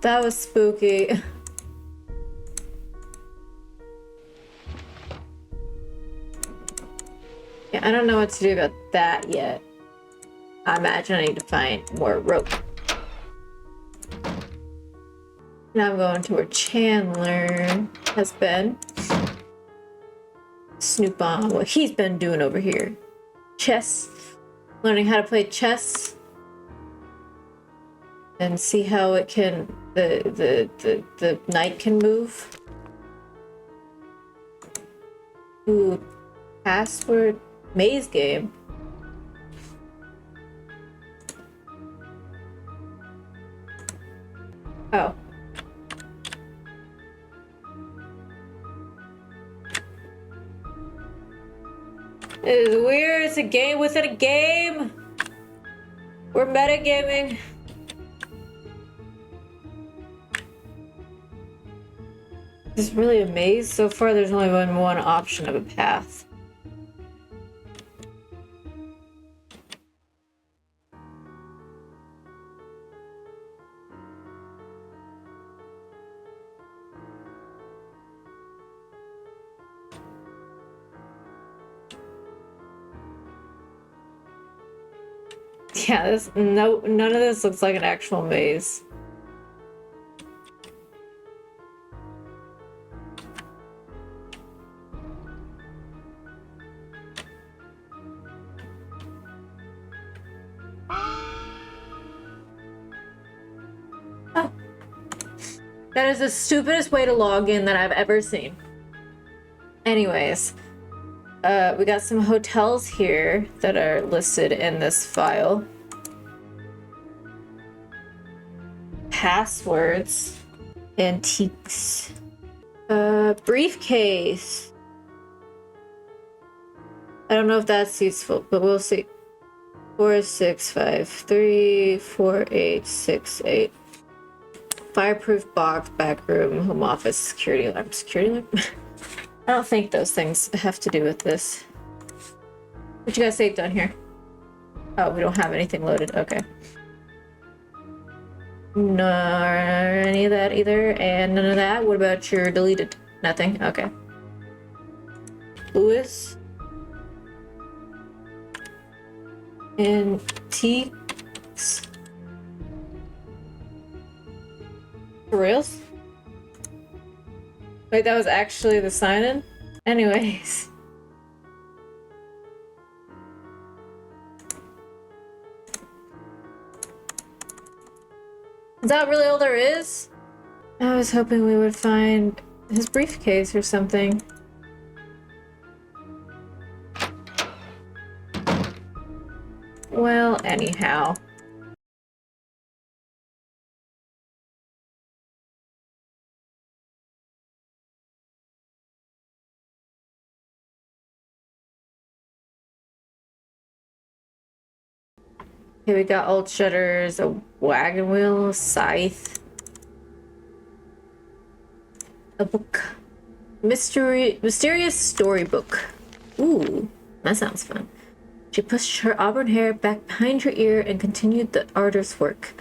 That was spooky. Yeah, I don't know what to do about that yet. I imagine I need to find more rope. Now I'm going to where Chandler has been. Snoop on what he's been doing over here. Chess. Learning how to play chess. And see how it can the knight can move. Ooh, password maze game. Oh. It is weird. It's a game within a game. We're metagaming. It's really a maze. So far, there's only been one option of a path. Yeah, none of this looks like an actual maze. Oh. That is the stupidest way to log in that I've ever seen. Anyways. We got some hotels here that are listed in this file. Passwords. Antiques. Briefcase. I don't know if that's useful, but we'll see. 46534868. Fireproof box, back room, home office, security alarm. Security alarm? I don't think those things have to do with this. What you got saved on here? Oh, we don't have anything loaded. Okay. No, any of that either, and none of that. What about your deleted? Nothing. Okay. Lewis. Antiques. For reals? Wait, that was actually the sign-in? Anyways. Is that really all there is? I was hoping we would find his briefcase or something. Well, anyhow. Okay, we got old shutters, a wagon wheel, a scythe, a book, mysterious storybook. Ooh, that sounds fun. She pushed her auburn hair back behind her ear and continued the artist's work.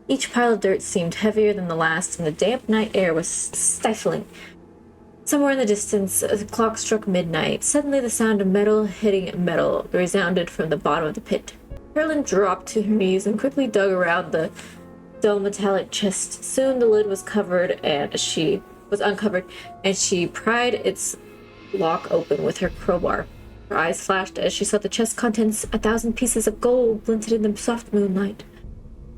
Each pile of dirt seemed heavier than the last, and the damp night air was stifling. Somewhere in the distance, a clock struck midnight. Suddenly, the sound of metal hitting metal resounded from the bottom of the pit. Carolyn dropped to her knees and quickly dug around the dull metallic chest. Soon the lid was uncovered, and she pried its lock open with her crowbar. Her eyes flashed as she saw the chest contents, 1,000 pieces of gold glinted in the soft moonlight.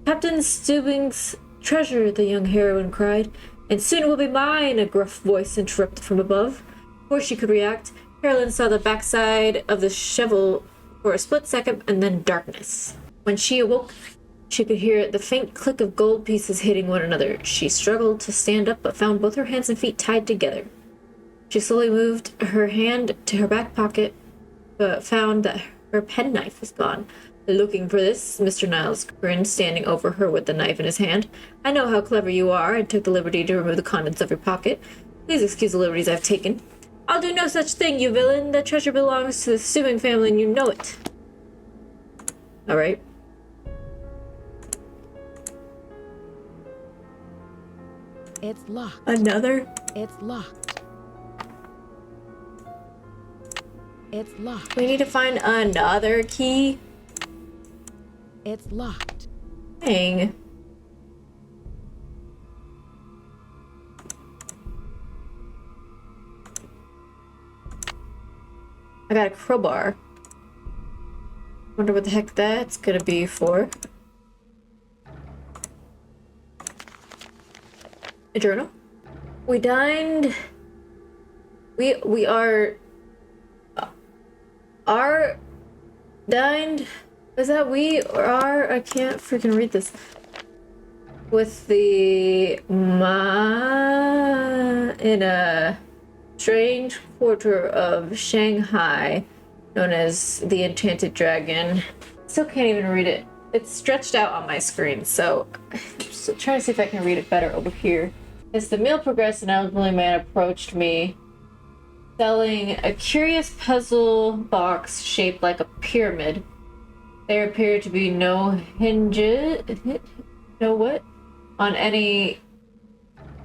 Captain Steubing's treasure, the young heroine cried. And soon it will be mine, a gruff voice interrupted from above. Before she could react, Carolyn saw the backside of the shovel for a split second and then darkness. When she awoke, she could hear the faint click of gold pieces hitting one another. She struggled to stand up but found both her hands and feet tied together. She slowly moved her hand to her back pocket but found that her penknife was gone. Looking for this, Mr. Niles grinned, standing over her with the knife in his hand. I know how clever you are. I took the liberty to remove the contents of your pocket. Please excuse the liberties I've taken. I'll do no such thing, you villain. The treasure belongs to the Steuben family and you know it. Alright. It's locked. Another? It's locked. It's locked. We need to find another key. It's locked. Dang. I got a crowbar. Wonder what the heck that's gonna be for. A journal? We dined. We are dined. Is that we or are? I can't freaking read this. With the in a strange quarter of Shanghai, known as the Enchanted Dragon. Still can't even read it. It's stretched out on my screen, so I'm just trying to see if I can read it better over here. As the meal progressed, an elderly man approached me, selling a curious puzzle box shaped like a pyramid. There appeared to be no hinges, on any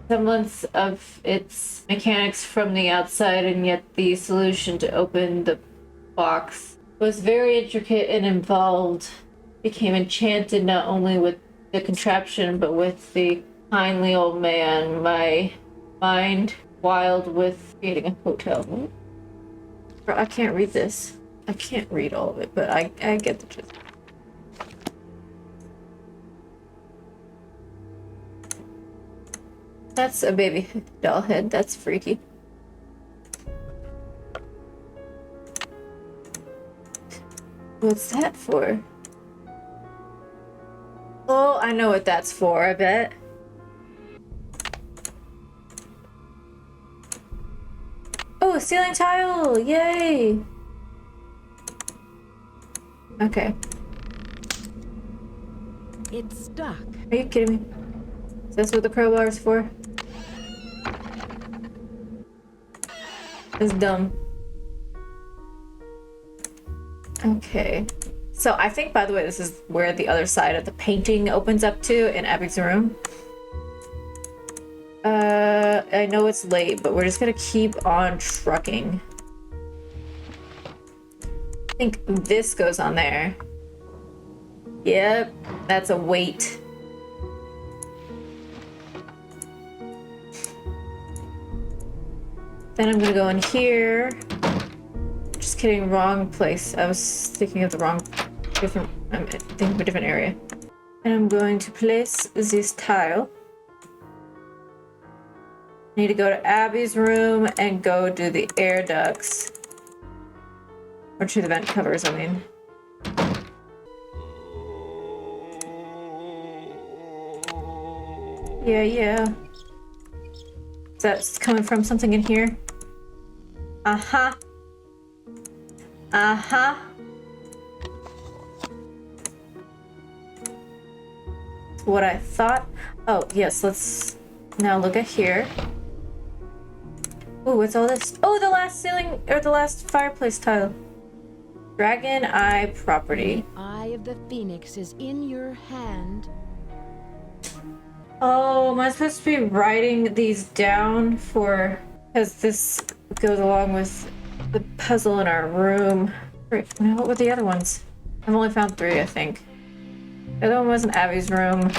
semblance of its mechanics from the outside, and yet the solution to open the box was very intricate and involved. Became enchanted not only with the contraption, but with the kindly old man. My mind wild with creating a hotel. I can't read this. I can't read all of it, but I get the gist. That's a baby doll head. That's freaky. What's that for? Oh, I know what that's for, I bet. Oh, a ceiling tile! Yay! Okay. It's stuck. Are you kidding me? Is this what the crowbar is for? It's dumb. Okay. So I think, by the way, this is where the other side of the painting opens up to in Abby's room. I know it's late, but we're just gonna keep on trucking. I think this goes on there. Yep, that's a weight. Then I'm gonna go in here. Just kidding, wrong place. I was thinking of the wrong, I'm thinking of a different area. And I'm going to place this tile. I need to go to Abby's room and go do the air ducts. Or to the vent covers, I mean. Yeah. Is that coming from something in here? Uh-huh. Uh-huh. What I thought. Oh, yes, let's now look at here. Oh, what's all this? Oh, the last ceiling, or the last fireplace tile. Dragon Eye property. The Eye of the Phoenix is in your hand. Oh, am I supposed to be writing these down for... Because this goes along with the puzzle in our room. Wait, what were the other ones? I've only found 3, I think. The other one was in Abby's room.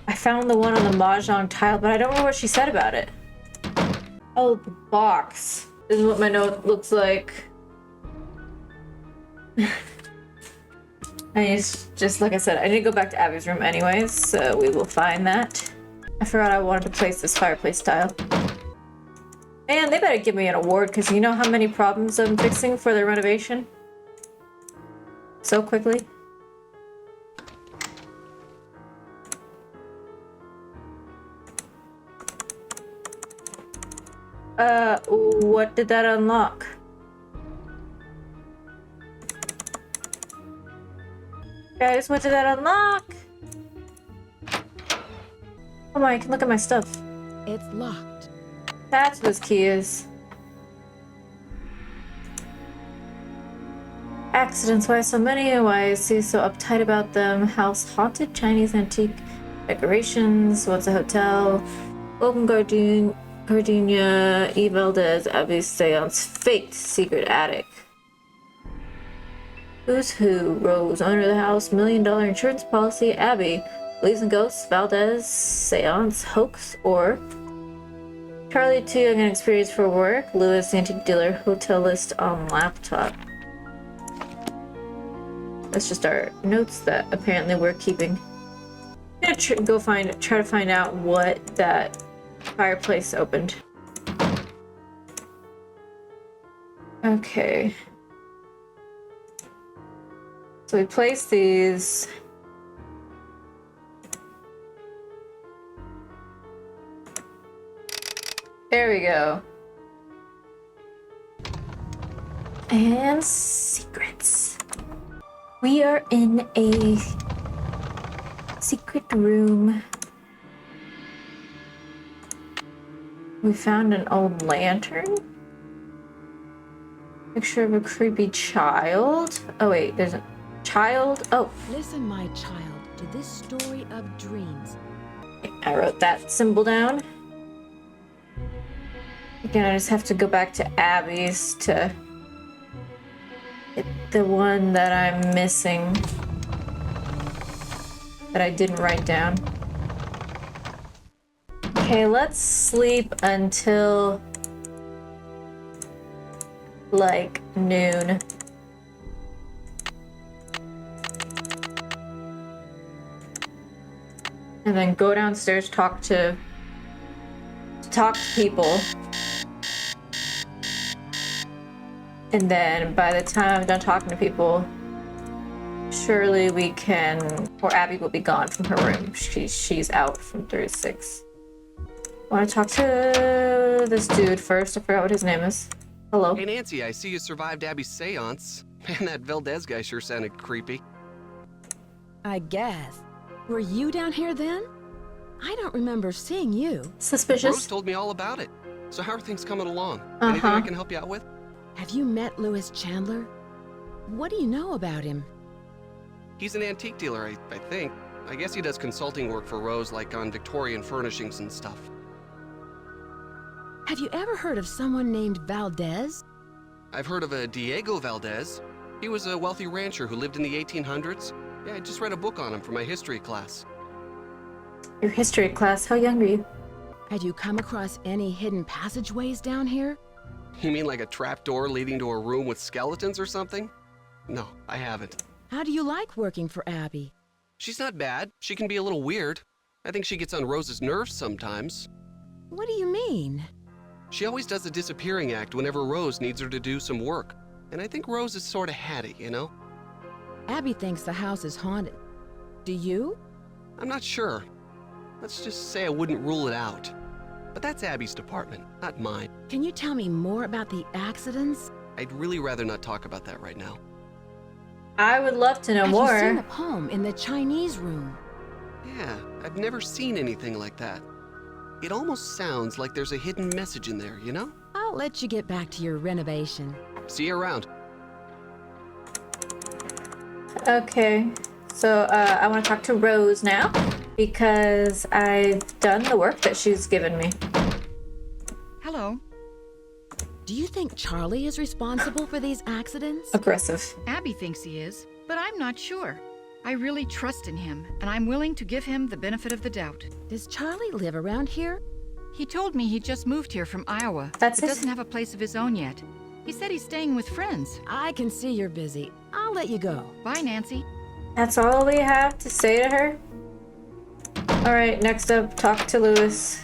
I found the one on the Mahjong tile, but I don't know what she said about it. Oh, the box. This is what my note looks like. Just like I said, I need to go back to Abby's room anyways, so we will find that. I forgot I wanted to place this fireplace tile. Man, they better give me an award, because you know how many problems I'm fixing for the renovation? So quickly. What did that unlock? Guys, what did that unlock? Oh my, I can look at my stuff. It's locked. That's what this key is. Accidents, why so many? Why is he so uptight about them? House haunted, Chinese antique decorations. What's a hotel? Open Gardenia, E. Valdez, Abby Seance, faked secret attic. Who's who? Rose, owner of the house, $1 million insurance policy, Abby, believes in ghosts, Valdez, Seance, hoax, or Charlie, too young and experienced for work, Lewis, antique dealer, hotel list on laptop. That's just our notes that apparently we're keeping. I'm gonna try to find out what that fireplace opened. Okay. So we place these. There we go. And secrets. We are in a secret room. We found an old lantern. Picture of a creepy child. Oh wait, there's a child. Oh. Listen, my child, to this story of dreams. I wrote that symbol down. Again, I just have to go back to Abby's to get the one that I'm missing that I didn't write down. Okay, let's sleep until like noon. And then go downstairs, talk to people. And then by the time I'm done talking to people, surely we can, or Abby will be gone from her room. She's out from 36. I want to talk to this dude first. I forgot what his name is. Hello. Hey Nancy, I see you survived Abby's seance. Man, that Valdez guy sure sounded creepy. I guess. Were you down here then? I don't remember seeing you. Suspicious. Rose told me all about it. So how are things coming along? Anything I can help you out with? Have you met Lewis Chandler? What do you know about him? He's an antique dealer, I think. I guess he does consulting work for Rose, like on Victorian furnishings and stuff. Have you ever heard of someone named Valdez? I've heard of a Diego Valdez. He was a wealthy rancher who lived in the 1800s. Yeah, I just read a book on him for my history class. Your history class? How young are you? Had you come across any hidden passageways down here? You mean like a trapdoor leading to a room with skeletons or something? No, I haven't. How do you like working for Abby? She's not bad. She can be a little weird. I think she gets on Rose's nerves sometimes. What do you mean? She always does a disappearing act whenever Rose needs her to do some work. And I think Rose is sort of hatty, you know? Abby thinks the house is haunted. Do you? I'm not sure. Let's just say I wouldn't rule it out. But that's Abby's department, not mine. Can you tell me more about the accidents? I'd really rather not talk about that right now. I would love to know more. Have you seen the poem in the Chinese room? Yeah, I've never seen anything like that. It almost sounds like there's a hidden message in there, you know? I'll let you get back to your renovation. See you around. Okay, so I want to talk to Rose now because I've done the work that she's given me. Hello. Do you think Charlie is responsible for these accidents? Aggressive. Abby thinks he is, but I'm not sure. I really trust in him, and I'm willing to give him the benefit of the doubt. Does Charlie live around here? He told me he just moved here from Iowa, but doesn't have a place of his own yet. He said he's staying with friends. I can see you're busy. I'll let you go. Bye, Nancy. That's all we have to say to her? Alright, next up, talk to Lewis.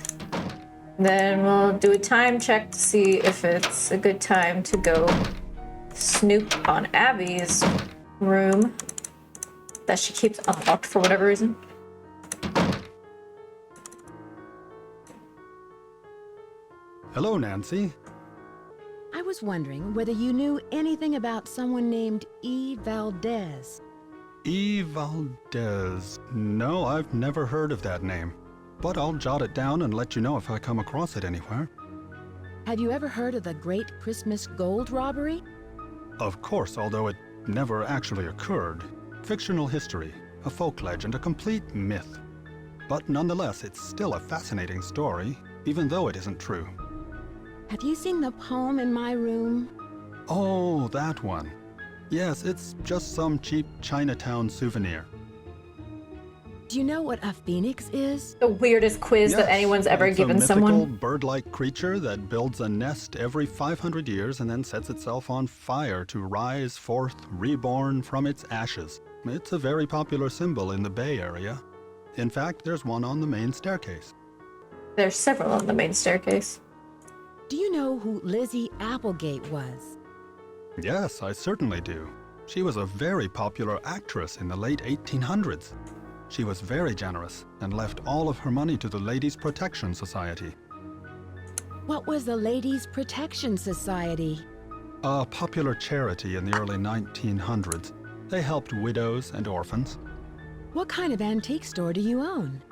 Then we'll do a time check to see if it's a good time to go snoop on Abby's room that she keeps unlocked for whatever reason. Hello, Nancy. I was wondering whether you knew anything about someone named E. Valdez. E. Valdez. No, I've never heard of that name. But I'll jot it down and let you know if I come across it anywhere. Have you ever heard of the Great Christmas Gold Robbery? Of course, although it never actually occurred. Fictional history, a folk legend, a complete myth. But nonetheless, it's still a fascinating story, even though it isn't true. Have you seen the poem in my room? Oh, that one. Yes, it's just some cheap Chinatown souvenir. Do you know what a phoenix is? The weirdest quiz that anyone's ever given someone. It's a mythical bird-like creature that builds a nest every 500 years and then sets itself on fire to rise forth reborn from its ashes. It's a very popular symbol in the Bay Area. In fact, there's one on the main staircase. There's several on the main staircase. Do you know who Lizzie Applegate was? Yes, I certainly do. She was a very popular actress in the late 1800s. She was very generous and left all of her money to the Ladies' Protection Society. What was the Ladies' Protection Society? A popular charity in the early 1900s. They helped widows and orphans. What kind of antique store do you own?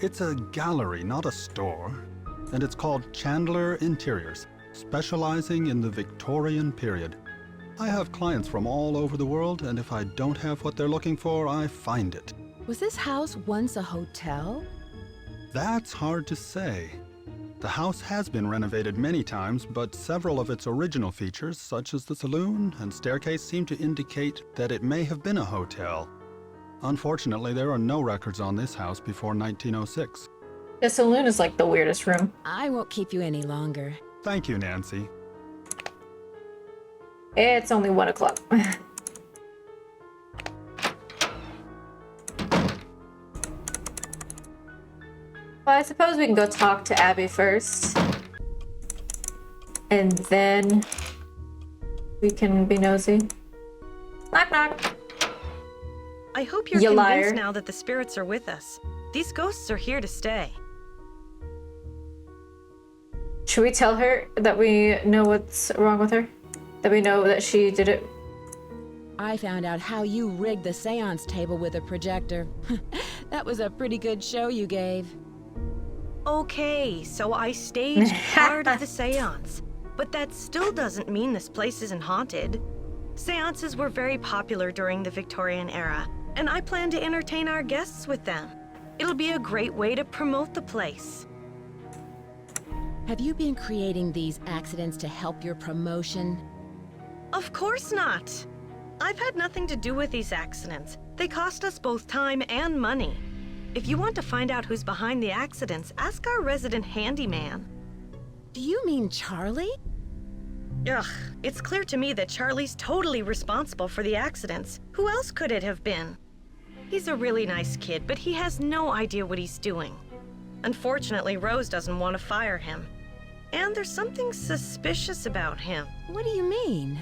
It's a gallery, not a store. And it's called Chandler Interiors, specializing in the Victorian period. I have clients from all over the world, and if I don't have what they're looking for, I find it. Was this house once a hotel? That's hard to say. The house has been renovated many times, but several of its original features, such as the saloon and staircase, seem to indicate that it may have been a hotel. Unfortunately, there are no records on this house before 1906. The saloon is like the weirdest room. I won't keep you any longer. Thank you, Nancy. It's only 1 o'clock. Well, I suppose we can go talk to Abby first. And then we can be nosy. Knock, knock. I hope you're convinced now that the spirits are with us. These ghosts are here to stay. Should we tell her that we know what's wrong with her? That we know that she did it? I found out how you rigged the seance table with a projector. That was a pretty good show you gave. Okay, so I staged part of the seance. But that still doesn't mean this place isn't haunted. Seances were very popular during the Victorian era, and I plan to entertain our guests with them. It'll be a great way to promote the place. Have you been creating these accidents to help your promotion? Of course not. I've had nothing to do with these accidents. They cost us both time and money. If you want to find out who's behind the accidents, ask our resident handyman. Do you mean Charlie? Ugh, it's clear to me that Charlie's totally responsible for the accidents. Who else could it have been? He's a really nice kid, but he has no idea what he's doing. Unfortunately, Rose doesn't want to fire him. And there's something suspicious about him. What do you mean?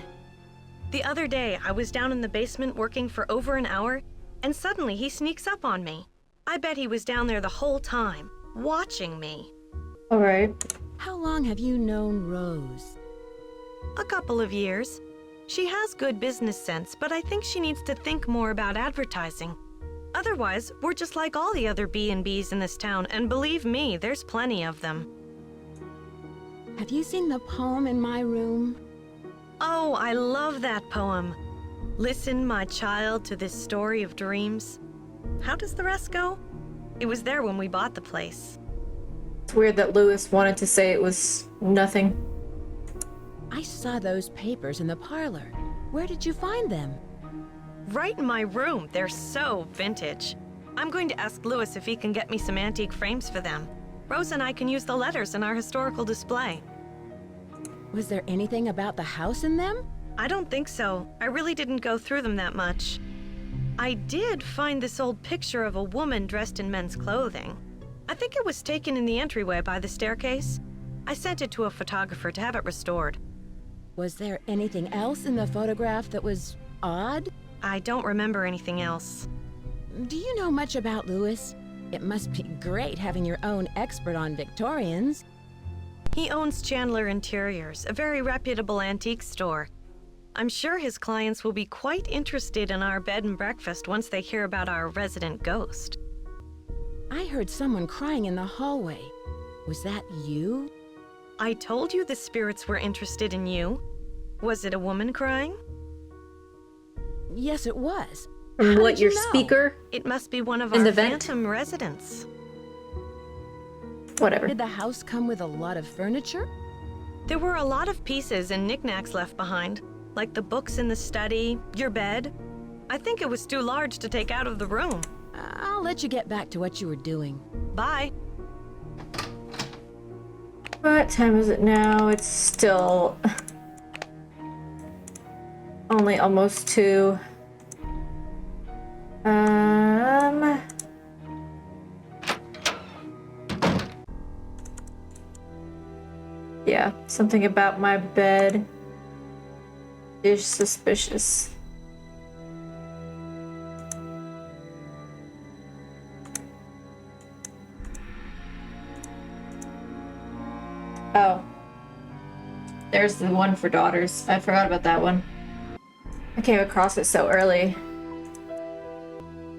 The other day, I was down in the basement working for over an hour, and suddenly he sneaks up on me. I bet he was down there the whole time, watching me. All right. How long have you known Rose? A couple of years. She has good business sense, but I think she needs to think more about advertising. Otherwise, we're just like all the other B&Bs in this town, and believe me, there's plenty of them. Have you seen the poem in my room? Oh, I love that poem. Listen, my child, to this story of dreams. How does the rest go? It was there when we bought the place. It's weird that Lewis wanted to say it was nothing. I saw those papers in the parlor. Where did you find them? Right in my room. They're so vintage. I'm going to ask Lewis if he can get me some antique frames for them. Rose and I can use the letters in our historical display. Was there anything about the house in them? I don't think so. I really didn't go through them that much. I did find this old picture of a woman dressed in men's clothing. I think it was taken in the entryway by the staircase. I sent it to a photographer to have it restored. Was there anything else in the photograph that was odd? I don't remember anything else. Do you know much about Louis? It must be great having your own expert on Victorians. He owns Chandler Interiors, a very reputable antique store. I'm sure his clients will be quite interested in our bed and breakfast once they hear about our resident ghost. I heard someone crying in the hallway. Was that you? I told you the spirits were interested in you. Was it a woman crying? Yes, it was. From How what, did you your know? speaker? It must be one of In our the vent? phantom residents. Whatever. Did the house come with a lot of furniture? There were a lot of pieces and knickknacks left behind, like the books in the study, your bed. I think it was too large to take out of the room. I'll let you get back to what you were doing. Bye. What time is it now? It's still only almost 2. Yeah, something about my bed is suspicious. Oh. There's the one for daughters. I forgot about that one. I came across it so early.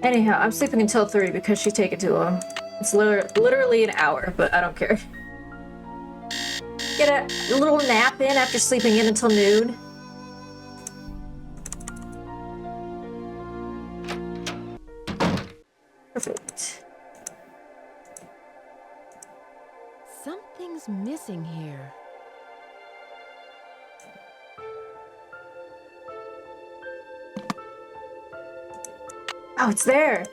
Anyhow, I'm sleeping until 3 because she's taking too long. It's literally an hour, but I don't care. Get a little nap in after sleeping in until noon. Perfect. Something's missing here. Oh, it's there!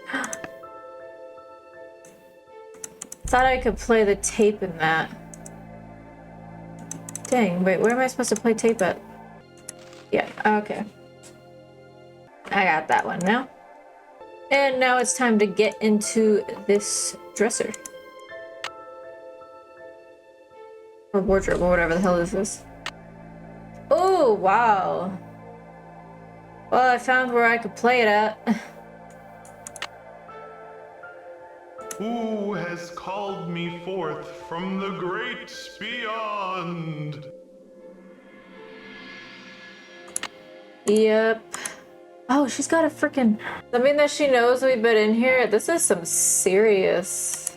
Thought I could play the tape in that. Dang, wait, where am I supposed to play tape at? Yeah, okay. I got that one now. And now it's time to get into this dresser. Or wardrobe, or whatever the hell this is. Oh, wow. Well, I found where I could play it at. Who has called me forth from the great beyond? Yep. Oh, she's got a freaking... I mean that she knows we've been in here. This is some serious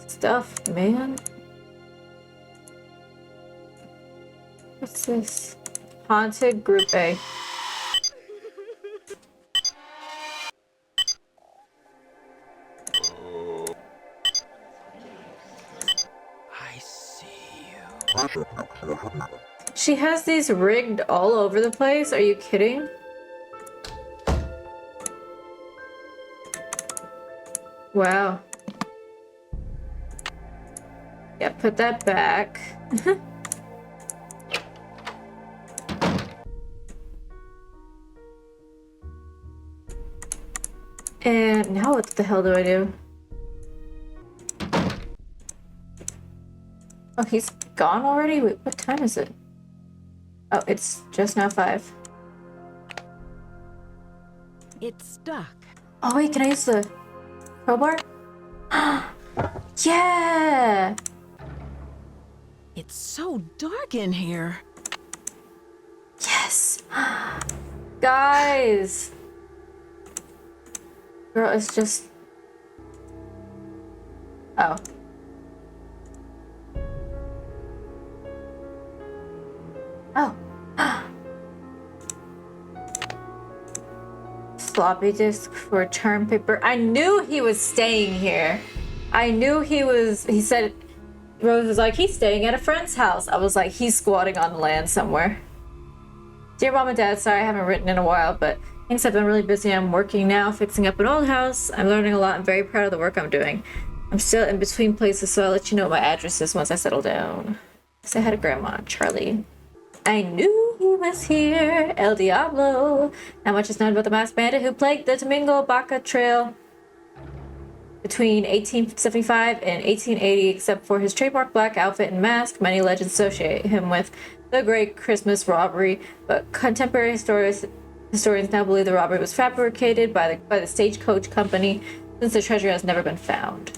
stuff, man. What's this? Haunted Group A. I see you. She has these rigged all over the place. Are you kidding? Wow. Yeah, put that back. And now what the hell do I do? Oh, he's gone already? Wait, what time is it? Oh, it's just now 5. It's stuck. Oh wait, can I use the crowbar? Yeah! It's so dark in here. Yes! Guys! Girl, it's just... Oh. Oh. Floppy disk for term paper. I knew he was staying here. I knew he was... He said... Rose was like, he's staying at a friend's house. I was like, he's squatting on land somewhere. Dear Mom and Dad, sorry I haven't written in a while, but things have been really busy. I'm working now, fixing up an old house. I'm learning a lot. I'm very proud of the work I'm doing. I'm still in between places, so I'll let you know what my address is once I settle down. Say hi to Grandma, Charlie. I knew he was here, El Diablo. Not much is known about the masked bandit who plagued the Domingo Baca Trail. between 1875 and 1880, except for his trademark black outfit and mask. Many legends associate him with the Great Christmas Robbery, but contemporary historians now believe the robbery was fabricated by the Stagecoach Company, since the treasure has never been found.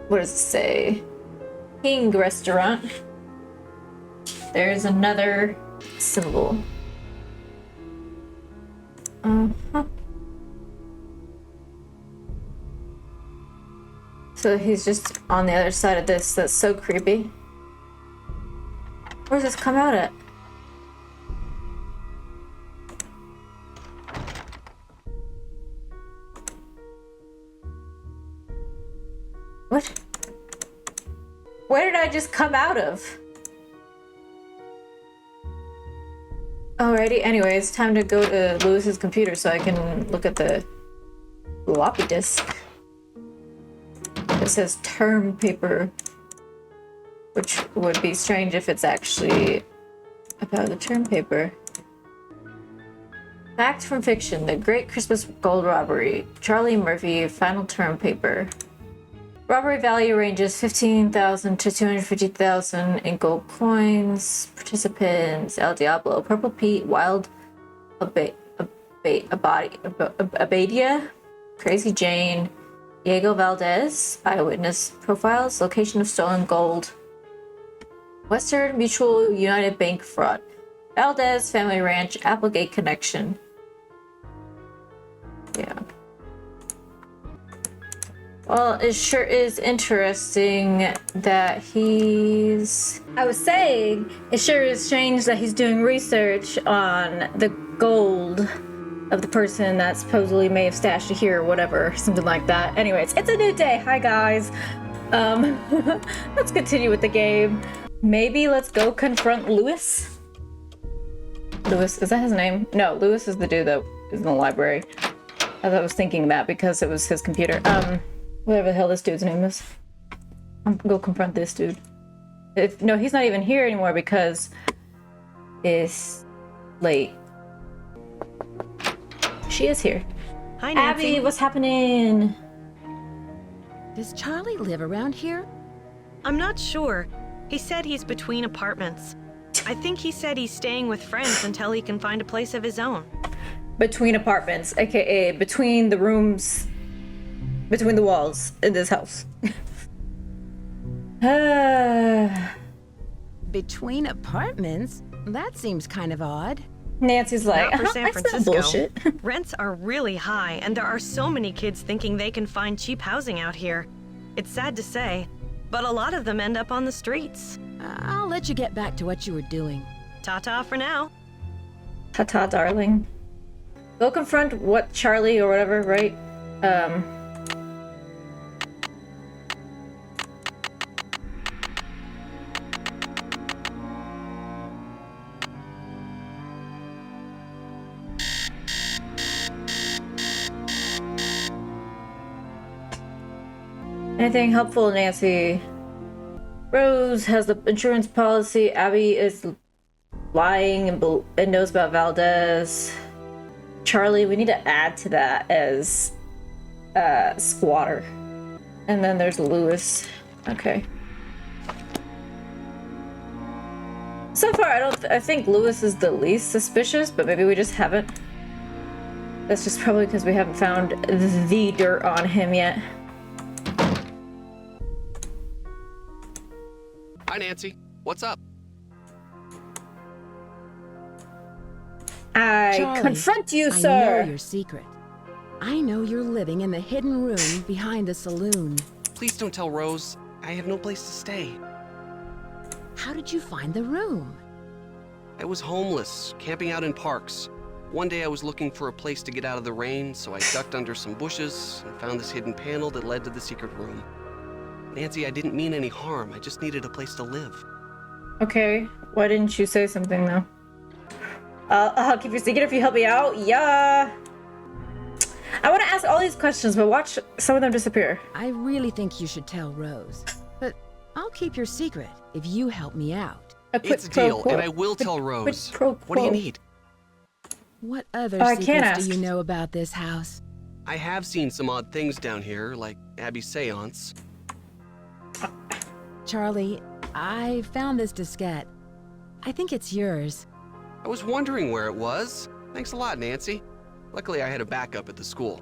What does it say? King Restaurant. There's another symbol. So he's just on the other side of this. That's so creepy. Where does this come out at? What? Where did I just come out of? Alrighty, anyways, time to go to Lewis's computer so I can look at the floppy disk. It says term paper, which would be strange if it's actually about the term paper. Fact from fiction, the Great Christmas Gold Robbery. Charlie Murphy, final term paper. Robbery value ranges 15,000 to 250,000 in gold coins. Participants: El Diablo, Purple Pete, Wild Abadia, Crazy Jane, Diego Valdez. Eyewitness profiles: location of stolen gold. Western Mutual United Bank fraud. Valdez Family Ranch, Applegate connection. Yeah. Well, it sure is interesting that he's... I was saying, it sure is strange that he's doing research on the gold of the person that supposedly may have stashed it here or whatever, something like that. Anyways, it's a new day. Hi, guys. Let's continue with the game. Maybe let's go confront Lewis? Lewis, is that his name? No, Lewis is the dude that is in the library. I was thinking that because it was his computer. Whatever the hell this dude's name is. I'm gonna go confront this dude. No, he's not even here anymore because it's late. She is here. Hi, Nancy. Abby, what's happening? Does Charlie live around here? I'm not sure. He said he's between apartments. I think he said he's staying with friends until he can find a place of his own. Between apartments, aka between the rooms, between the walls in this house. Between apartments? That seems kind of odd. Nancy's like, not for San that's not Francisco. bullshit. Rents are really high, and there are so many kids thinking they can find cheap housing out here. It's sad to say, but a lot of them end up on the streets. I'll let you get back to what you were doing. Ta-ta for now. Ta-ta, darling. Go confront what Charlie or whatever, right? Anything helpful, Nancy? Rose has the insurance policy. Abby is lying and knows about Valdez. Charlie, we need to add to that as squatter. And then there's Lewis. Okay. So far, I think Lewis is the least suspicious, but maybe we just haven't. That's just probably because we haven't found the dirt on him yet. Hi, Nancy. What's up? I Charlie, confront you, sir. I know your secret. I know you're living in the hidden room behind the saloon. Please don't tell Rose. I have no place to stay. How did you find the room? I was homeless, camping out in parks. One day I was looking for a place to get out of the rain, so I ducked under some bushes and found this hidden panel that led to the secret room. Nancy, I didn't mean any harm. I just needed a place to live. Okay, why didn't you say something though? I'll keep your secret if you help me out. Yeah. I want to ask all these questions, but watch some of them disappear. I really think you should tell Rose, but I'll keep your secret if you help me out. It's a deal, and I will tell Rose. What do you need? What other I can't secrets ask. do you know about this house? I have seen some odd things down here, like Abby's seance. Charlie, I found this diskette. I think it's yours. I was wondering where it was. Thanks a lot, Nancy. Luckily, I had a backup at the school.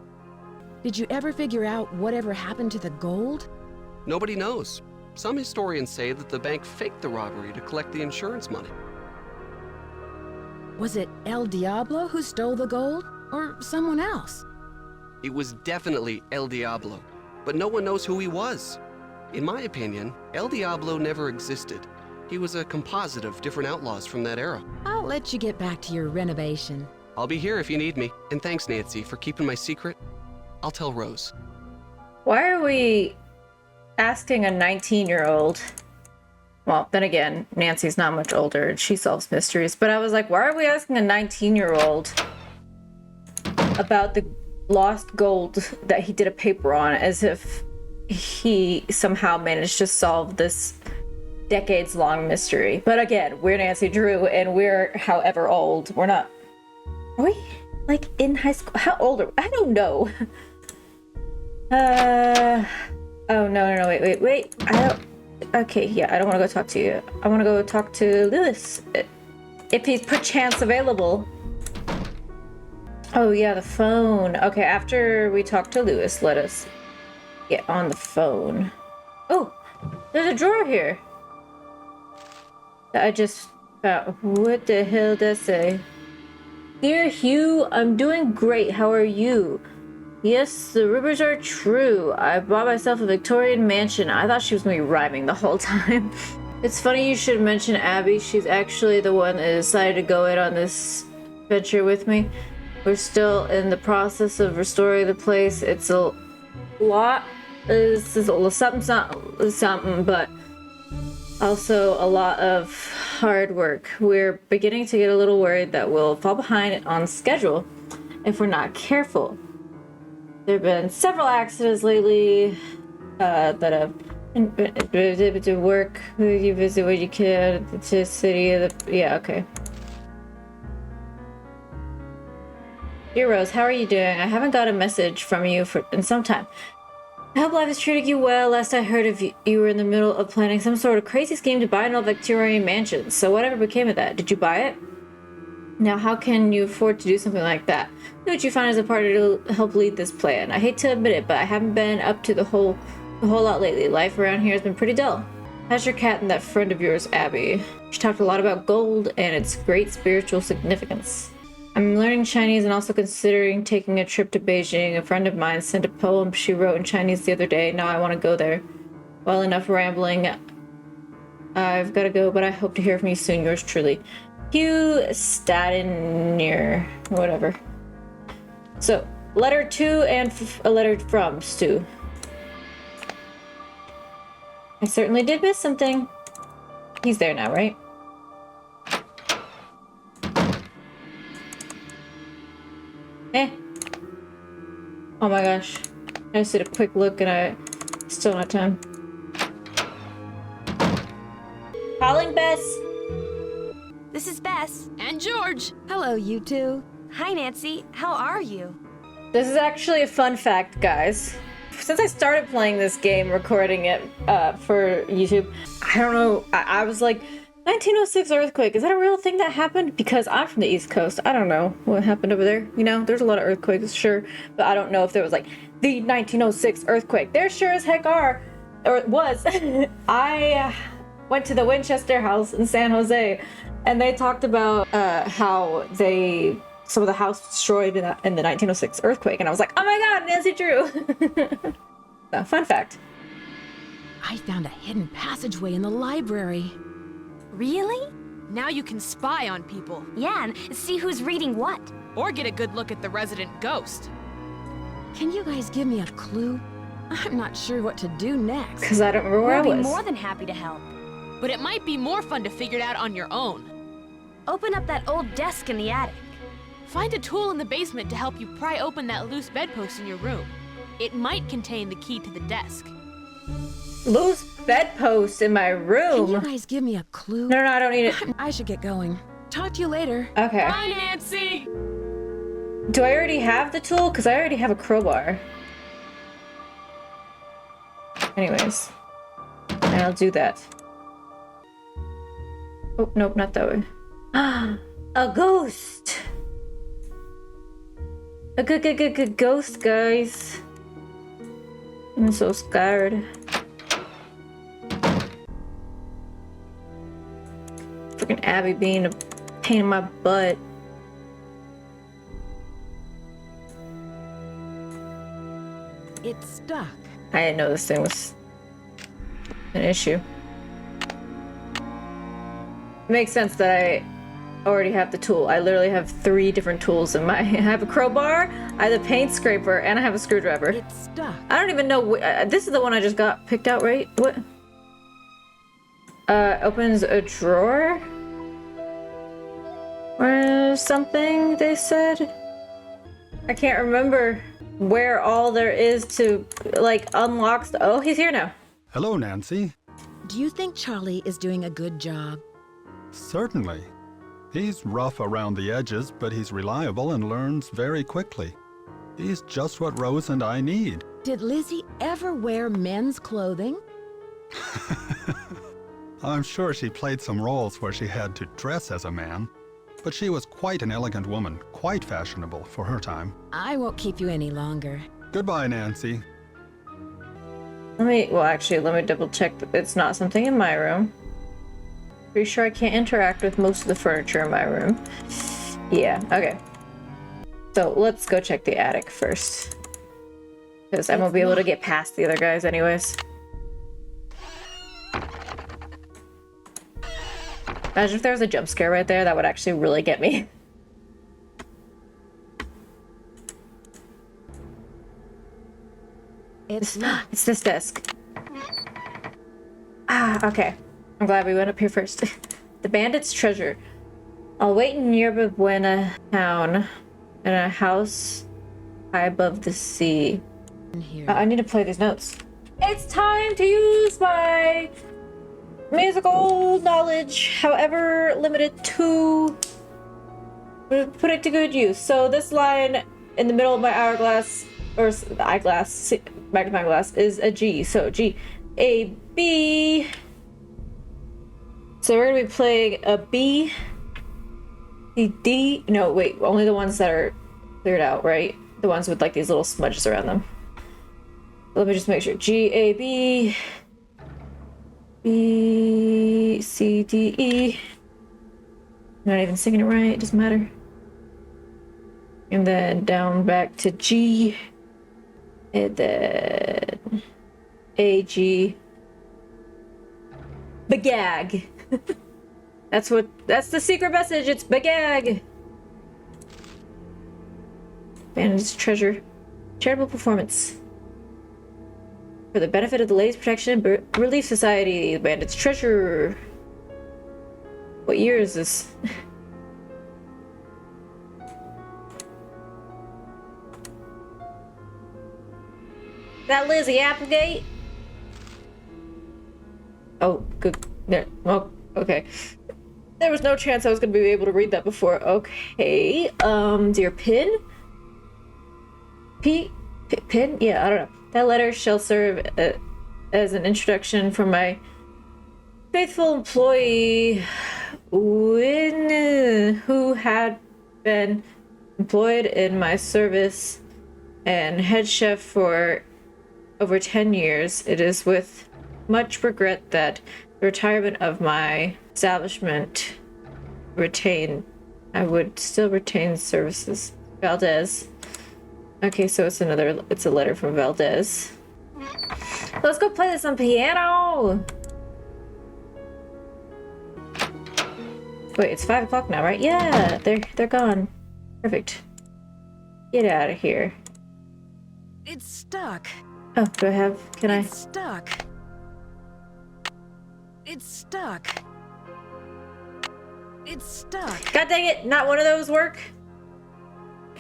Did you ever figure out whatever happened to the gold? Nobody knows. Some historians say that the bank faked the robbery to collect the insurance money. Was it El Diablo who stole the gold? Or someone else? It was definitely El Diablo, but no one knows who he was. In my opinion, El Diablo never existed. He was a composite of different outlaws from that era. I'll let you get back to your renovation. I'll be here if you need me. And thanks, Nancy, for keeping my secret. I'll tell Rose. Why are we asking a 19-year-old? Well, then again, Nancy's not much older and she solves mysteries. But I was like, why are we asking a 19-year-old about the lost gold that he did a paper on, as if he somehow managed to solve this decades-long mystery? But again, we're Nancy Drew and we're however old. We're not... Are we, like, in high school? How old are we? I don't know. Oh, no, wait. I don't... Okay, yeah, I don't want to go talk to you. I want to go talk to Lewis. If he's perchance available. Oh, yeah, the phone. Okay, after we talk to Lewis, let us get on the phone. Oh, there's a drawer here. That I just found. What the hell does that say? Dear Hugh, I'm doing great. How are you? Yes, the rumors are true. I bought myself a Victorian mansion. I thought she was going to be rhyming the whole time. It's funny you should mention Abby. She's actually the one that decided to go in on this venture with me. We're still in the process of restoring the place. It's a lot. This is a little something, but also a lot of hard work. We're beginning to get a little worried that we'll fall behind on schedule if we're not careful. There have been several accidents lately that have been able to work. You visit what you can to the city. Yeah, okay. Dear Rose, how are you doing? I haven't got a message from you in some time. I hope life is treating you well. Last I heard of you were in the middle of planning some sort of crazy scheme to buy an old Victorian mansion. So whatever became of that? Did you buy it? Now, how can you afford to do something like that? Who would you find as a partner to help lead this plan? I hate to admit it, but I haven't been up to the whole lot lately. Life around here has been pretty dull. How's your cat and that friend of yours, Abby? She talked a lot about gold and its great spiritual significance. I'm learning Chinese and also considering taking a trip to Beijing. A friend of mine sent a poem she wrote in Chinese the other day. Now I want to go there. Well, enough rambling. I've got to go, but I hope to hear from you soon. Yours truly, Hugh Stadinier, whatever. So, letter to and a letter from Stu. I certainly did miss something. He's there now, right? Oh my gosh. I just did a quick look and I still not time. Calling Bess! This is Bess. And George. Hello, you two. Hi, Nancy. How are you? This is actually a fun fact, guys. Since I started playing this game, recording it for YouTube, I don't know, I was like, 1906 earthquake, is that a real thing that happened? Because I'm from the East Coast. I don't know what happened over there. You know, there's a lot of earthquakes, sure. But I don't know if there was like the 1906 earthquake. There sure as heck are. Or it was. I went to the Winchester House in San Jose. And they talked about how some of the house destroyed in the 1906 earthquake. And I was like, oh my god, Nancy Drew. So, fun fact. I found a hidden passageway in the library. Really? Now you can spy on people. Yeah, and see who's reading what. Or get a good look at the resident ghost. Can you guys give me a clue? I'm not sure what to do next. Because I don't remember where I was. We'll be more than happy to help. But it might be more fun to figure it out on your own. Open up that old desk in the attic. Find a tool in the basement to help you pry open that loose bedpost in your room. It might contain the key to the desk. Loose bedpost in my room. Can you guys give me a clue? No, I don't need it. I should get going. Talk to you later. Okay. Bye, Nancy! Do I already have the tool? Because I already have a crowbar. Anyways. And I'll do that. Oh, nope, not that way. A ghost! A good ghost, guys. I'm so scared. Freaking Abby being a pain in my butt. It's stuck. I didn't know this thing was an issue. It makes sense that I already have the tool. I literally have 3 different tools in my... I have a crowbar, I have a paint scraper, and I have a screwdriver. It's stuck. I don't even know... this is the one I just got picked out, right? What? Opens a drawer? Or something, they said? I can't remember where all there is to, like, unlock the... Oh, he's here now. Hello, Nancy. Do you think Charlie is doing a good job? Certainly. He's rough around the edges, but he's reliable and learns very quickly. He's just what Rose and I need. Did Lizzie ever wear men's clothing? I'm sure she played some roles where she had to dress as a man, but she was quite an elegant woman, quite fashionable for her time. I won't keep you any longer. Goodbye, Nancy. Let me double check that it's not something in my room. Pretty sure I can't interact with most of the furniture in my room. Yeah, okay. So let's go check the attic first. Because I won't be able to get past the other guys anyways. Imagine if there was a jump scare right there, that would actually really get me. It's this desk. Ah, okay. I'm glad we went up here first. The bandit's treasure. I'll wait in Yerba Buena town in a house high above the sea. I need to play these notes. It's time to use my musical knowledge, however limited, to put it to good use. So this line in the middle of my hourglass, or eyeglass, magnifying glass, is a G. So G, A, B. So we're gonna be playing a B, C, D. No, wait, only the ones that are cleared out, right? The ones with like these little smudges around them. Let me just make sure. G, A, B, B, C, D, E. I'm not even singing it right, it doesn't matter. And then down back to G. And then A, G. Bagag. That's the secret message, it's Bagag. Bandit's treasure. Charitable performance. For the benefit of the Ladies Protection and Relief Society, Bandit's treasure. What year is this? That Lizzie Applegate? Oh, good. There. Oh, okay. There was no chance I was going to be able to read that before. Okay. Dear Pin? Pin? Yeah, I don't know. That letter shall serve as an introduction from my faithful employee who had been employed in my service and head chef for over 10 years. It is with much regret that the retirement of my establishment I would still retain services. Valdez. Okay, so it's a letter from Valdez. Let's go play this on piano! Wait, it's 5 o'clock now, right? Yeah, they're gone. Perfect. Get out of here. It's stuck. Oh, do I have... It's stuck. It's stuck. It's stuck. God dang it, not one of those work?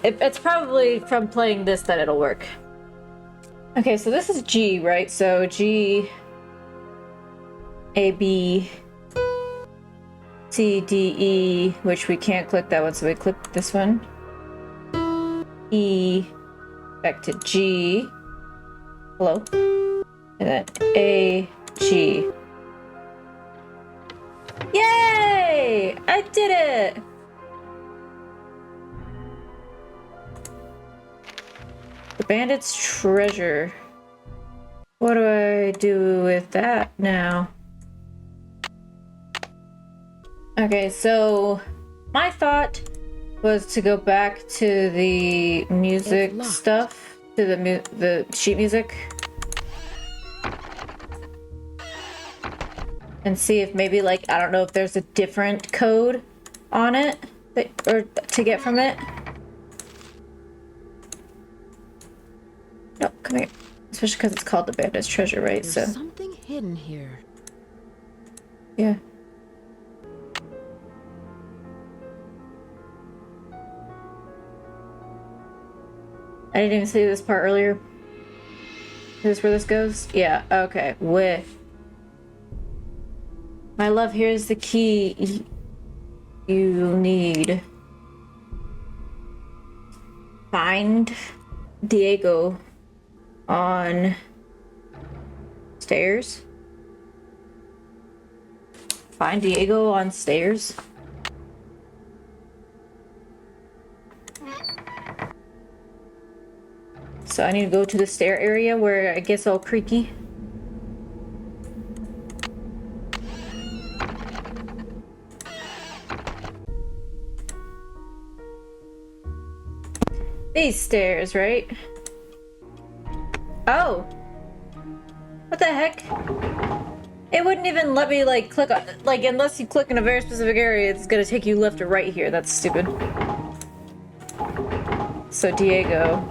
It's probably from playing this that it'll work. Okay, so this is G, right? So G, A, B, C, D, E, which we can't click that one, so we click this one. E, back to G. Hello? And then A, G. Yay! I did it! The bandit's treasure. What do I do with that now? Okay, so my thought was to go back to the music stuff, to the sheet music, and see if maybe, like, I don't know if there's a different code on it or to get from it. No, come here. Especially because it's called the bandit's treasure, right? There's so something hidden here. yeah. I didn't even see this part earlier. Is this where this goes? Yeah, okay. With my love, here's the key you need. Find Diego on stairs. Find Diego on stairs. So I need to go to the stair area where it gets all creaky. These stairs, right? Oh! What the heck? It wouldn't even let me, like, click on, like, unless you click in a very specific area, it's gonna take you left or right here. That's stupid. So, Diego.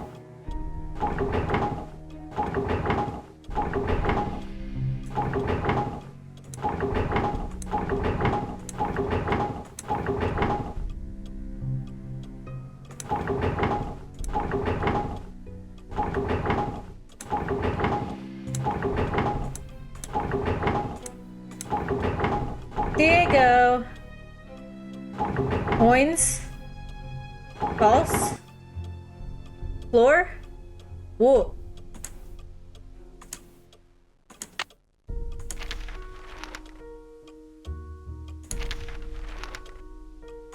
Diego. Coins. False. Floor. Whoa.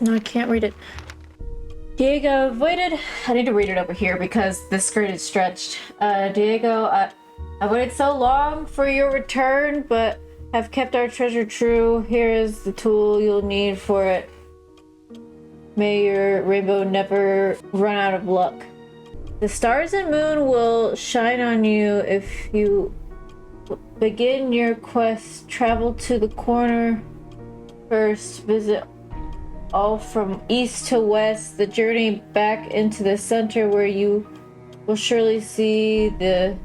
No, I can't read it. Diego avoided. I need to read it over here because the skirt is stretched. Diego, I waited so long for your return, but have kept our treasure true. Here is the tool you'll need for it. May your rainbow never run out of luck. The stars and moon will shine on you if you begin your quest. Travel to the corner first. Visit all from east to west. The journey back into the center where you will surely see the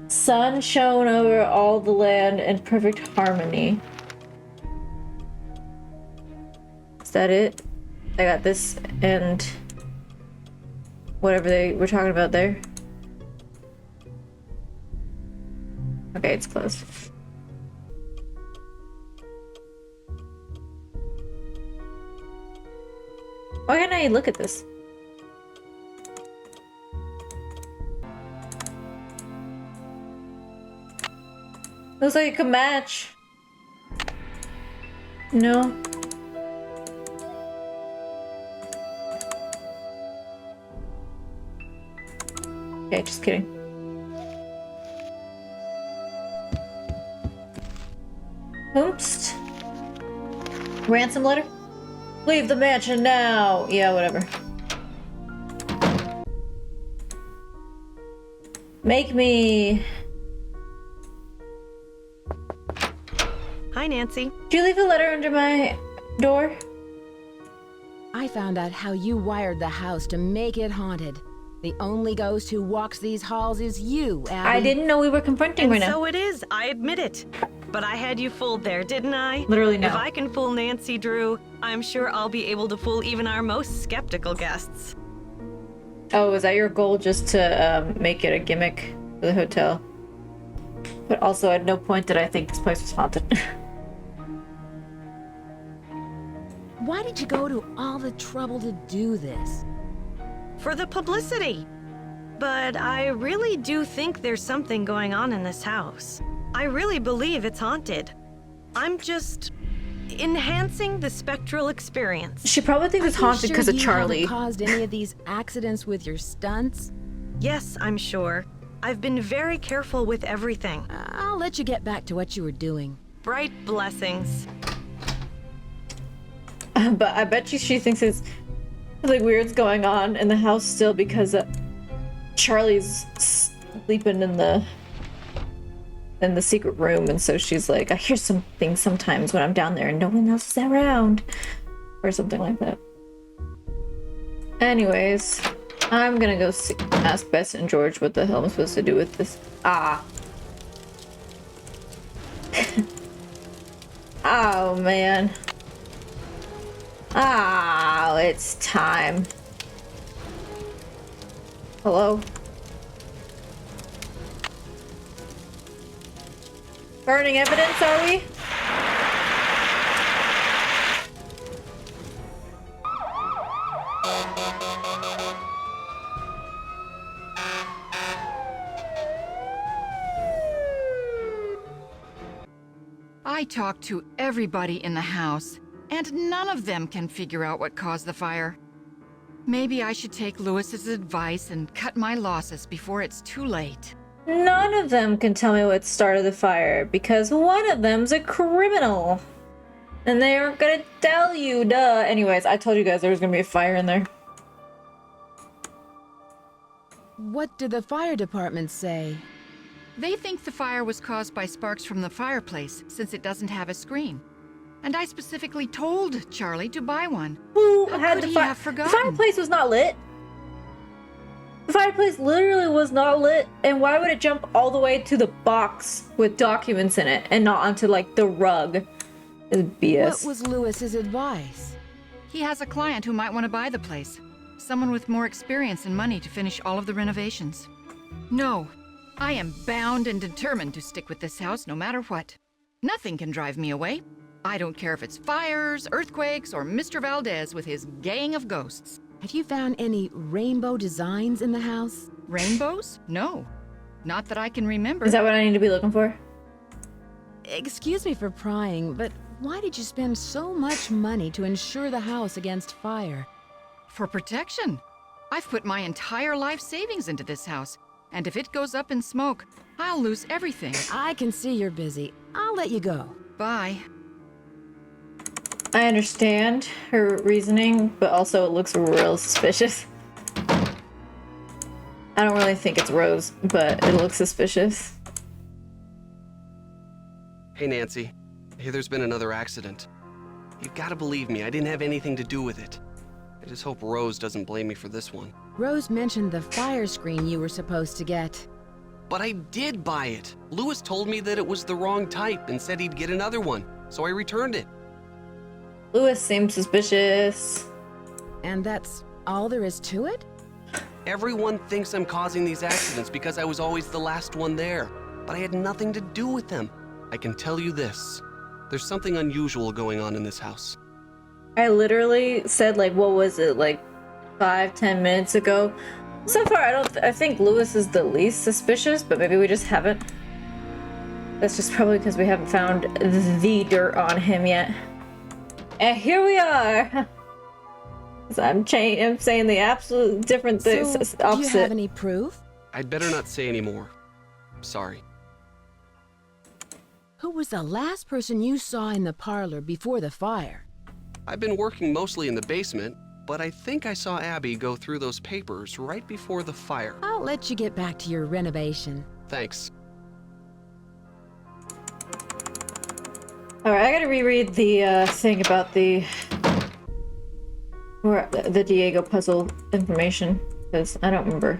sun shone over all the land in perfect harmony. Is that it? I got this and whatever they were talking about there. Okay, it's closed. Why can't I look at this? Looks like it could match. No. Okay, just kidding. Oops. Ransom letter? Leave the mansion now! Yeah, whatever. Make me... Hi, Nancy. Did you leave a letter under my door? I found out how you wired the house to make it haunted. The only ghost who walks these halls is you, Abby. I didn't know we were confronting right now. So it is, I admit it. But I had you fooled there, didn't I? Literally no. If I can fool Nancy Drew, I'm sure I'll be able to fool even our most skeptical guests. Oh, is that your goal, just to make it a gimmick for the hotel? But also, at no point did I think this place was haunted. Why did you go to all the trouble to do this? for the publicity. But I really do think there's something going on in this house. I really believe it's haunted. I'm just enhancing the spectral experience. She probably thinks it's haunted because of Charlie. You haven't caused any of these accidents with your stunts? Yes, I'm sure. I've been very careful with everything. I'll let you get back to what you were doing. Bright blessings. But I bet you she thinks it's something weird's going on in the house still because Charlie's sleeping in the secret room, and so she's like, I hear something sometimes when I'm down there and no one else is around, or something like that. Anyways, I'm gonna go ask Bess and George what the hell I'm supposed to do with this. Oh man. It's time. Hello? Burning evidence, are we? I talked to everybody in the house, and none of them can figure out what caused the fire. Maybe I should take Lewis's advice and cut my losses before it's too late. None of them can tell me what started the fire because one of them's a criminal. And they aren't gonna tell you, duh. Anyways, I told you guys there was gonna be a fire in there. What did the fire department say? They think the fire was caused by sparks from the fireplace, since it doesn't have a screen. And I specifically told Charlie to buy one. Who How had could the he fire? have forgotten? The fireplace was not lit. The fireplace literally was not lit, and why would it jump all the way to the box with documents in it and not onto like the rug? It's BS. What was Lewis's advice? He has a client who might want to buy the place. Someone with more experience and money to finish all of the renovations. No, I am bound and determined to stick with this house no matter what. Nothing can drive me away. I don't care if it's fires, earthquakes, or Mr. Valdez with his gang of ghosts. Have you found any rainbow designs in the house? Rainbows? No. Not that I can remember. Is that what I need to be looking for? Excuse me for prying, but why did you spend so much money to insure the house against fire? For protection. I've put my entire life savings into this house, and if it goes up in smoke, I'll lose everything. I can see you're busy. I'll let you go. Bye. I understand her reasoning, but also it looks real suspicious. I don't really think it's Rose, but it looks suspicious. Hey, Nancy. I hear there's been another accident. You've got to believe me, I didn't have anything to do with it. I just hope Rose doesn't blame me for this one. Rose mentioned the fire screen you were supposed to get. But I did buy it. Lewis told me that it was the wrong type and said he'd get another one, so I returned it. Lewis seems suspicious. And that's all there is to it? Everyone thinks I'm causing these accidents because I was always the last one there, but I had nothing to do with them. I can tell you this. There's something unusual going on in this house. I literally said, like, what was it, like 5-10 minutes ago? So far, I think Lewis is the least suspicious, but maybe we just haven't. That's just probably because we haven't found the dirt on him yet. And here we are. I'm saying the absolute different things. So, opposite. do you have any proof? I'd better not say any more. Sorry. Who was the last person you saw in the parlor before the fire? I've been working mostly in the basement, but I think I saw Abby go through those papers right before the fire. I'll let you get back to your renovation. Thanks. Alright, I gotta reread the thing about the Diego puzzle information, because I don't remember.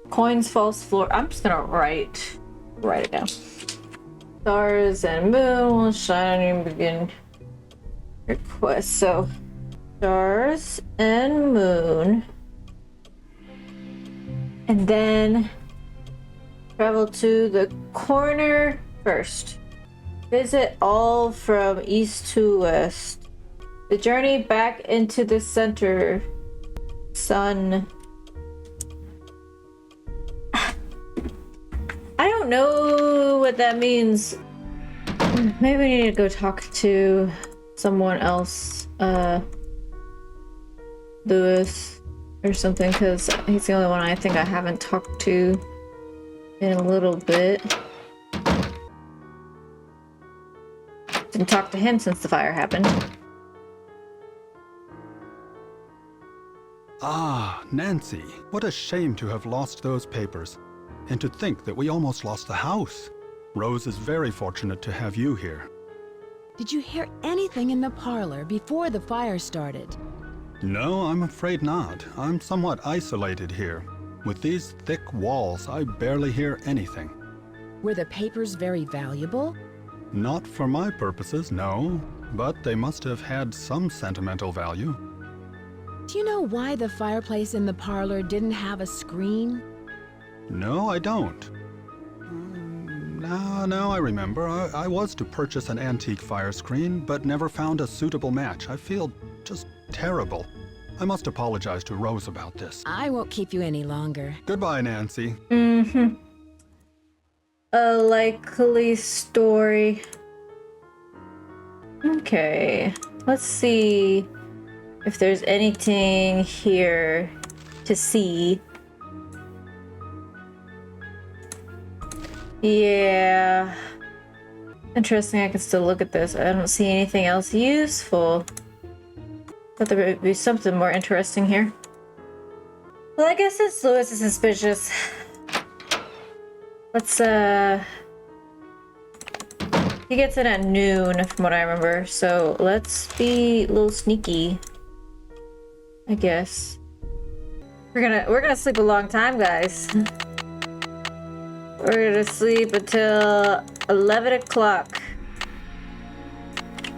Coins, false floor. I'm just gonna write it down. Stars and moon will shine and begin request. So, stars and moon. And then travel to the corner first. Visit all from east to west. The journey back into the center. Sun I don't know what that means. Maybe we need to go talk to someone else, Lewis or something, because he's the only one I think I haven't talked to in a little bit. Didn't talk to him since the fire happened. Ah, Nancy, what a shame to have lost those papers. And to think that we almost lost the house. Rose is very fortunate to have you here. Did you hear anything in the parlor before the fire started? No, I'm afraid not. I'm somewhat isolated here. With these thick walls, I barely hear anything. Were the papers very valuable? Not for my purposes, no. But they must have had some sentimental value. Do you know why the fireplace in the parlor didn't have a screen? No, I don't. Now I remember. I was to purchase an antique fire screen, but never found a suitable match. I feel just terrible. I must apologize to Rose about this. I won't keep you any longer. Goodbye, Nancy. A likely story. Okay, let's see if there's anything here to see. Yeah. Interesting, I can still look at this. I don't see anything else useful. Thought there would be something more interesting here. Well, I guess since Lewis is suspicious, let's, he gets in at noon, from what I remember, so let's be a little sneaky, I guess. We're gonna sleep a long time, guys. We're gonna sleep until 11 o'clock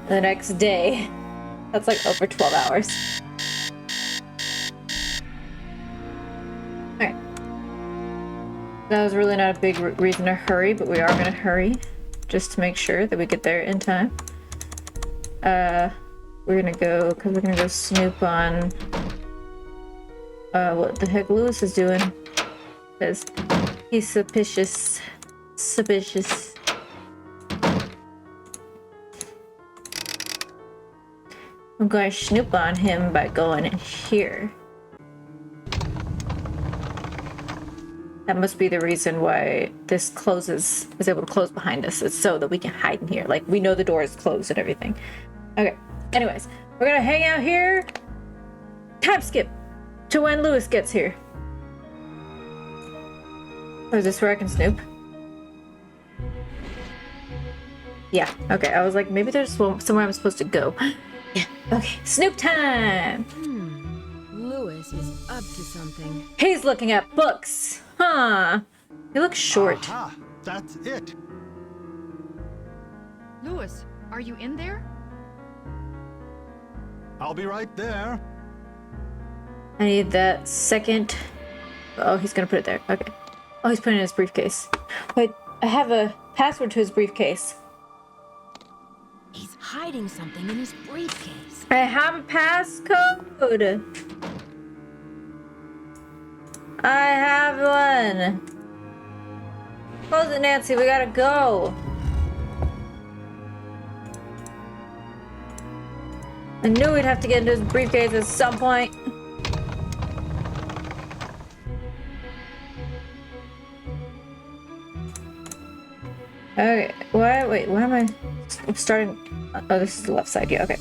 the next day. That's like over 12 hours. Alright. That was really not a big reason to hurry, but we are gonna hurry just to make sure that we get there in time. We're gonna go, because we're gonna go snoop on what the heck Lewis is doing. Because he's suspicious. Suspicious. I'm going to snoop on him by going in here. That must be the reason why this is able to close behind us. It's so that we can hide in here. Like, we know the door is closed and everything. Okay, anyways, we're gonna hang out here. Time skip to when Lewis gets here. Oh, is this where I can snoop? Yeah, okay, I was like, maybe there's somewhere I'm supposed to go. Yeah, okay, snoop time! Lewis is up to something. He's looking at books! Huh. He looks short. Aha, that's it. Lewis, are you in there? I'll be right there. I need that second. Oh, he's gonna put it there. Okay. Oh, he's putting it in his briefcase. Wait, I have a password to his briefcase. He's hiding something in his briefcase. I have a passcode. I have one. Close it, Nancy. We gotta go. I knew we'd have to get into his briefcase at some point. Okay, wait, why am I starting? Oh, this is the left side, yeah, okay.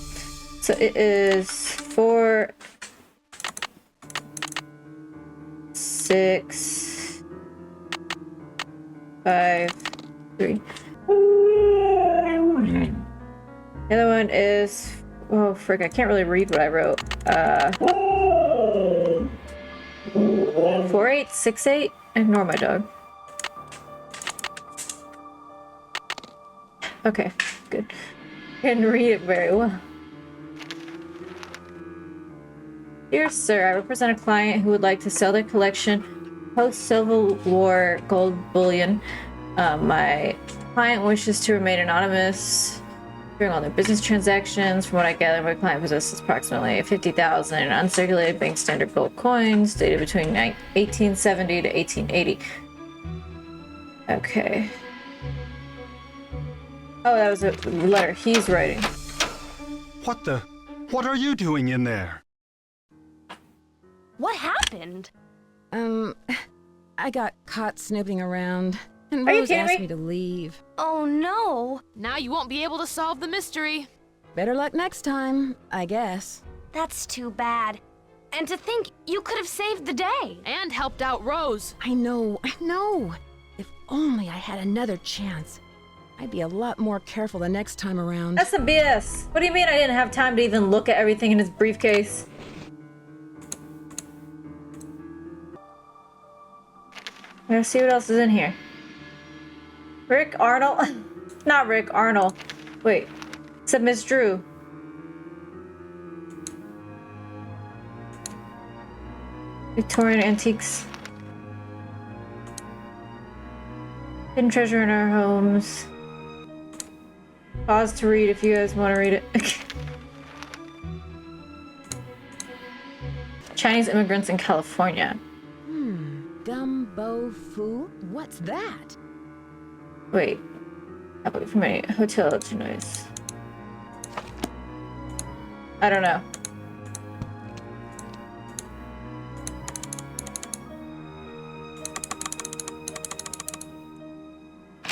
So it is 4, 6, 5, 3. The other one is, oh frick, I can't really read what I wrote. 4868. Ignore my dog. Okay, good. I can read it very well. Dear sir, I represent a client who would like to sell their collection post-Civil War gold bullion. My client wishes to remain anonymous during all their business transactions. From what I gather, my client possesses approximately 50,000 in uncirculated bank standard gold coins dated between 1870 to 1880. Okay. Oh, that was a letter he's writing. What are you doing in there? What happened? I got caught snooping around, and Are you Rose kidding asked me? me to leave. Oh no. Now you won't be able to solve the mystery. Better luck next time, I guess. That's too bad. And to think you could have saved the day. And helped out Rose. I know. If only I had another chance. I'd be a lot more careful the next time around. That's some BS. What do you mean I didn't have time to even look at everything in his briefcase? Let's see what else is in here. Rick Arnold? Not Rick Arnold. Wait. It said Miss Drew. Victorian antiques. Hidden treasure in our homes. Pause to read if you guys want to read it. Chinese immigrants in California. Gumbo Fu? What's that? Wait. How about from a hotel to noise? I don't know.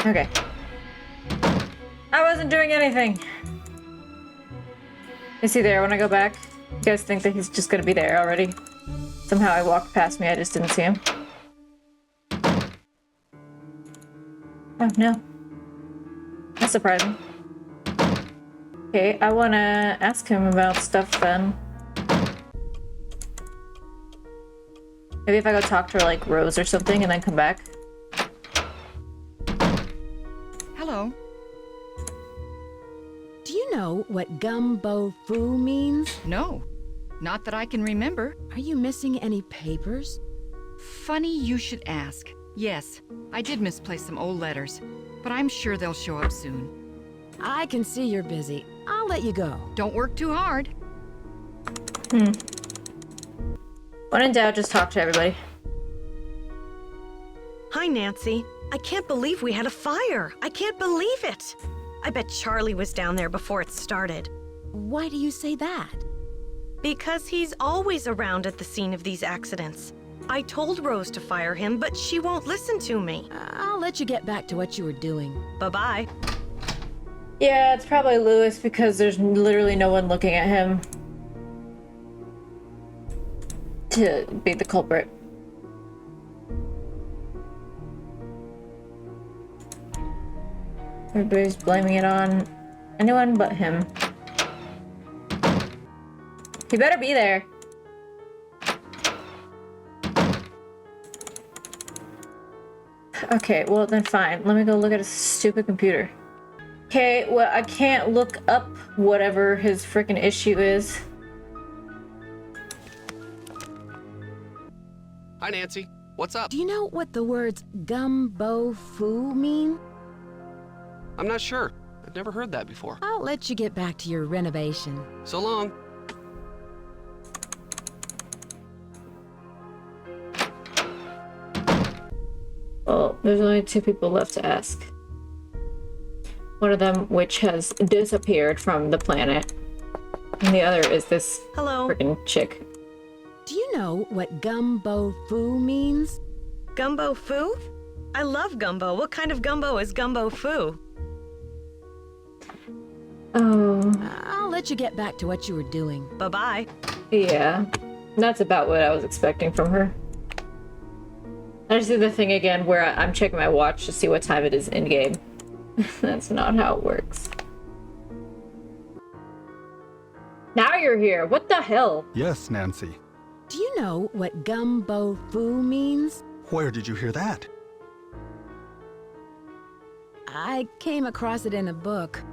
Okay. I wasn't doing anything. Is he there when I go back? You guys think that he's just gonna be there already? Somehow I walked past me, I just didn't see him. Oh, no. That's surprising. Okay, I wanna ask him about stuff then. Maybe if I go talk to like Rose or something and then come back. Hello. Do you know what Gumbo Fu means? No, not that I can remember. Are you missing any papers? Funny you should ask. Yes, I did misplace some old letters, but I'm sure they'll show up soon. I can see you're busy. I'll let you go. Don't work too hard. When in doubt, just talk to everybody. Hi, Nancy. I can't believe we had a fire. I can't believe it. I bet Charlie was down there before it started. Why do you say that? Because he's always around at the scene of these accidents. I told Rose to fire him, but she won't listen to me. I'll let you get back to what you were doing. Bye-bye. Yeah, it's probably Lewis because there's literally no one looking at him to be the culprit. Everybody's blaming it on anyone but him. He better be there. Okay, well then fine. Let me go look at his stupid computer. Okay, well I can't look up whatever his freaking issue is. Hi, Nancy. What's up? Do you know what the words Gumbo Fu mean? I'm not sure. I've never heard that before. I'll let you get back to your renovation. So long. Well, there's only two people left to ask. One of them which has disappeared from the planet. And the other is this freaking chick. Do you know what Gumbo Fu means? Gumbo Fu? I love gumbo. What kind of gumbo is Gumbo Fu? Oh. I'll let you get back to what you were doing. Bye-bye. Yeah. That's about what I was expecting from her. I just did the thing again where I'm checking my watch to see what time it is in-game. That's not how it works. Now you're here. What the hell? Yes, Nancy. Do you know what Gumbo Fu means? Where did you hear that? I came across it in a book.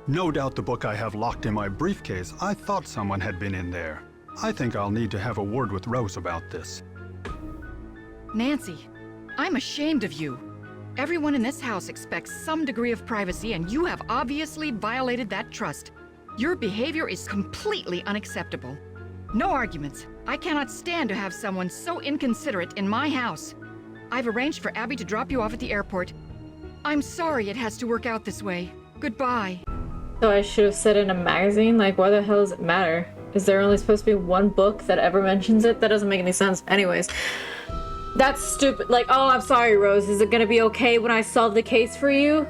No doubt the book I have locked in my briefcase. I thought someone had been in there. I think I'll need to have a word with Rose about this. Nancy, I'm ashamed of you. Everyone in this house expects some degree of privacy, and you have obviously violated that trust. Your behavior is completely unacceptable. No arguments. I cannot stand to have someone so inconsiderate in my house. I've arranged for Abby to drop you off at the airport. I'm sorry it has to work out this way. Goodbye. So I should have said in a magazine? Like, why the hell does it matter? Is there only supposed to be one book that ever mentions it? That doesn't make any sense. Anyways, that's stupid. Like, oh, I'm sorry, Rose. Is it gonna be okay when I solve the case for you?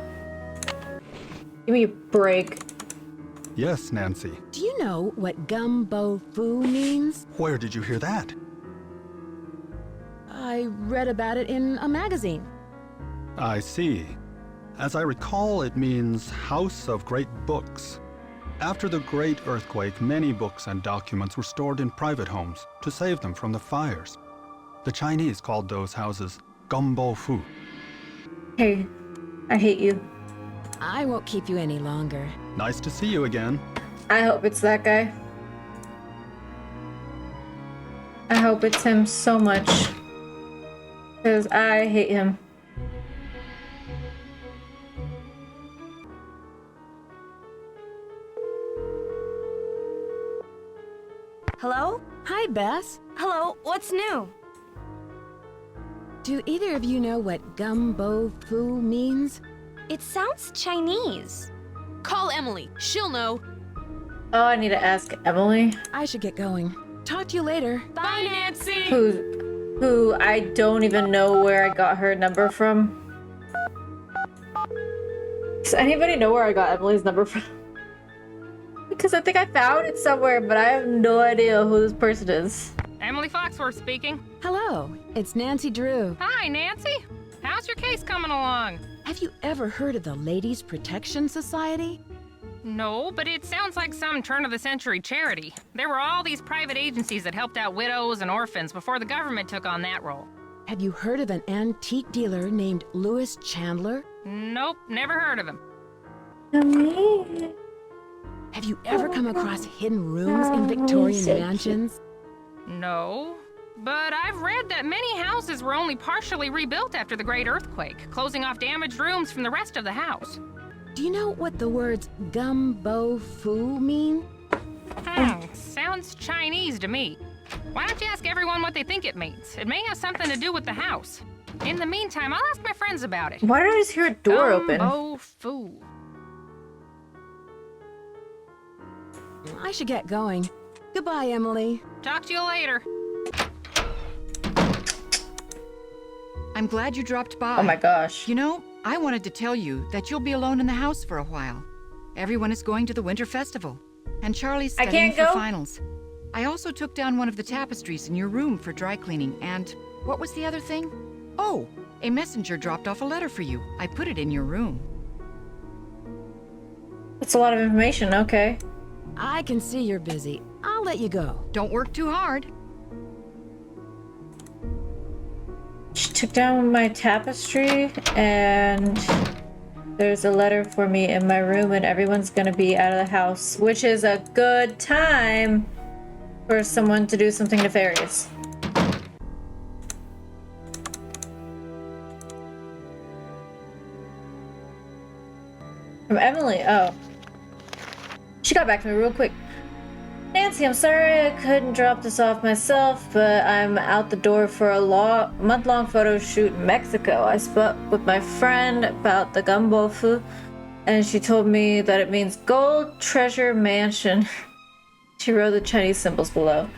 Give me a break. Yes, Nancy. Do you know what gumbo foo means? Where did you hear that? I read about it in a magazine. I see. As I recall, it means House of Great Books. After the Great Earthquake, many books and documents were stored in private homes to save them from the fires. The Chinese called those houses gumbo fu. Hey, I hate you. I won't keep you any longer. Nice to see you again. I hope it's that guy. I hope it's him so much. Because I hate him. Hello? Hi, Bess. Hello, what's new? Do either of you know what gumbo foo means? It sounds Chinese. Call Emily. She'll know. Oh, I need to ask Emily. I should get going. Talk to you later. Bye, Nancy! Who I don't even know where I got her number from. Does anybody know where I got Emily's number from? Because I think I found it somewhere, but I have no idea who this person is. Emily Foxworth speaking. Hello, it's Nancy Drew. Hi, Nancy. How's your case coming along? Have you ever heard of the Ladies Protection Society? No, but it sounds like some turn-of-the-century charity. There were all these private agencies that helped out widows and orphans before the government took on that role. Have you heard of an antique dealer named Louis Chandler? Nope, never heard of him. Have you ever come across hidden rooms in Victorian mansions? No, but I've read that many houses were only partially rebuilt after the Great Earthquake, closing off damaged rooms from the rest of the house. Do you know what the words gumbo foo mean? Sounds Chinese to me. Why don't you ask everyone what they think it means? It may have something to do with the house. In the meantime, I'll ask my friends about it. Why did I just hear a door open? Gumbo foo. I should get going. Goodbye, Emily. Talk to you later. I'm glad you dropped by. Oh my gosh. You know, I wanted to tell you that you'll be alone in the house for a while. Everyone is going to the Winter Festival, and Charlie's studying for finals. I also took down one of the tapestries in your room for dry cleaning, and what was the other thing? Oh, a messenger dropped off a letter for you. I put it in your room. That's a lot of information, okay. I can see you're busy. I'll let you go. Don't work too hard. She took down my tapestry, and there's a letter for me in my room, and everyone's gonna be out of the house, which is a good time for someone to do something nefarious. From Emily, oh. She got back to me real quick. Nancy, I'm sorry I couldn't drop this off myself, but I'm out the door for a month-long photo shoot in Mexico. I spoke with my friend about the gumbo fu, and she told me that it means gold treasure mansion. She wrote the Chinese symbols below.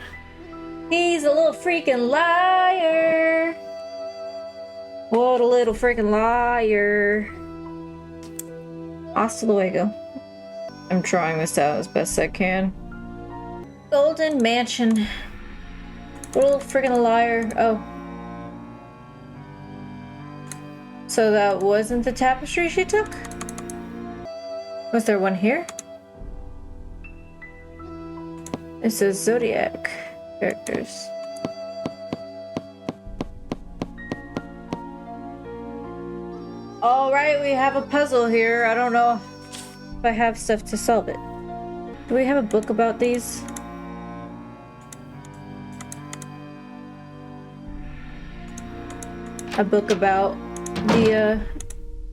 He's a little freaking liar. What a little freaking liar. Hasta luego. I'm trying this out as best I can. Golden mansion. What a little freaking liar. Oh. So that wasn't the tapestry she took? Was there one here? It says Zodiac characters. Alright, we have a puzzle here. I don't know if I have stuff to solve it. Do we have a book about these? A book about the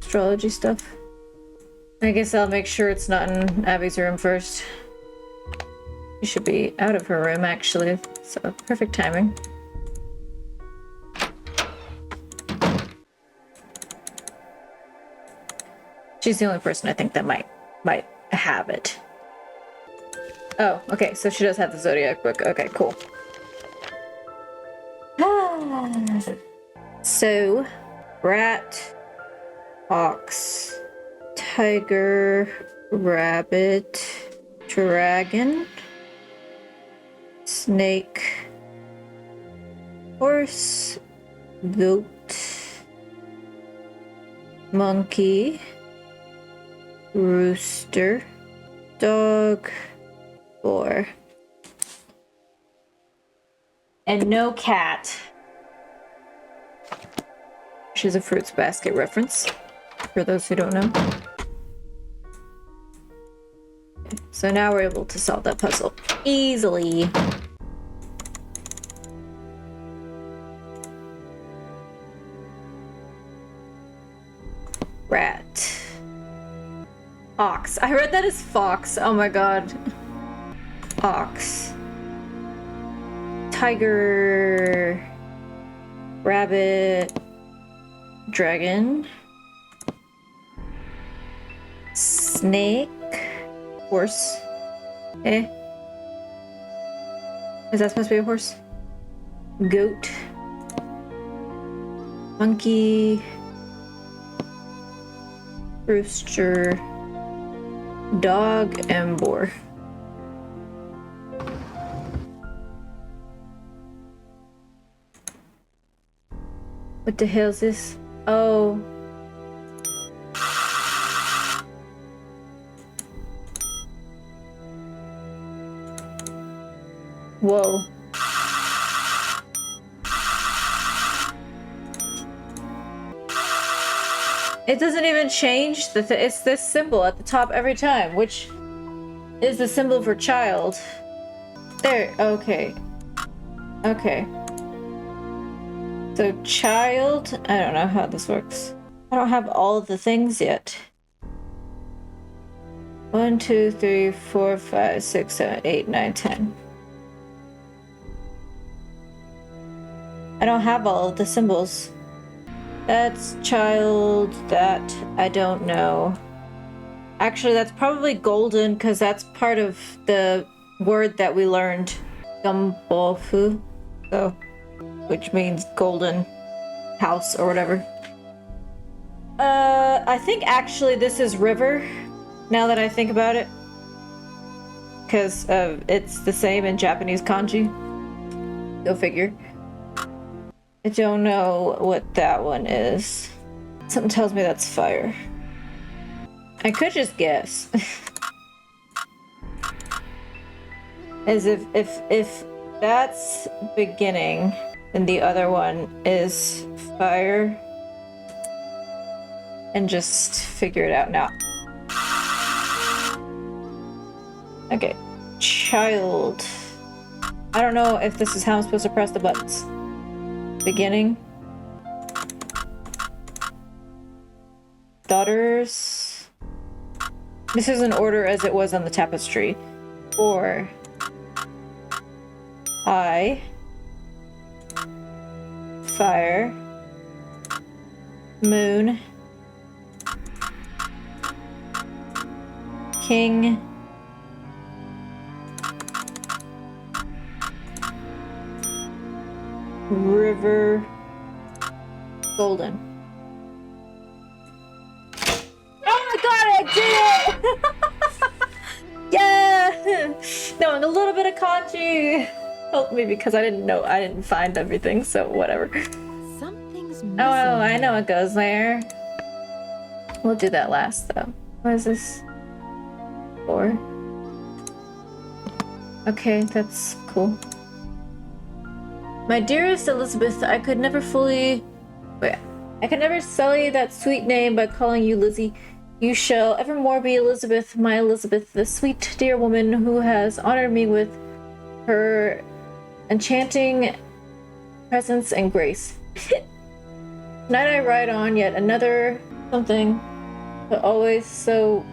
astrology stuff? I guess I'll make sure it's not in Abby's room first. She should be out of her room, actually. So, perfect timing. She's the only person I think that might have it. Oh, okay, so she does have the Zodiac book. Okay, cool. So, rat, ox, tiger, rabbit, dragon, snake, horse, goat, monkey, rooster, dog, boar, and no cat. Which is a Fruits Basket reference, for those who don't know. So now we're able to solve that puzzle easily. Rat. Ox. I read that as fox. Oh my god. Ox. Tiger. Rabbit. Dragon. Snake. Horse. Eh? Is that supposed to be a horse? Goat. Monkey. Rooster. Dog and boar. What the hell is this? Oh. Whoa. It doesn't even change it's this symbol at the top every time, which is the symbol for child. There, okay. Okay. So child, I don't know how this works. I don't have all of the things yet. 1, 2, 3, 4, 5, 6, 7, 8, 9, 10. I don't have all of the symbols. That's child, that I don't know. Actually, that's probably golden because that's part of the word that we learned, Gumbofu, so, which means golden house or whatever. I think actually this is river, now that I think about it, because it's the same in Japanese kanji. Go figure. I don't know what that one is. Something tells me that's fire. I could just guess. As if that's beginning, then the other one is fire. And just figure it out now. Okay. Child. I don't know if this is how I'm supposed to press the buttons. Beginning. Daughters. This is in order as it was on the tapestry. Or I. Fire. Moon. King. River. Golden. Oh my god, I did it! Yeah! Knowing a little bit of kanji helped me because I didn't find everything, so whatever. Something's missing. Oh, I know it goes there. We'll do that last though. What is this? 4. Okay, that's cool. My dearest Elizabeth, I could never sully that sweet name by calling you Lizzie. You shall evermore be Elizabeth, my Elizabeth, the sweet dear woman who has honored me with her enchanting presence and grace. Tonight I ride on yet another something, but always so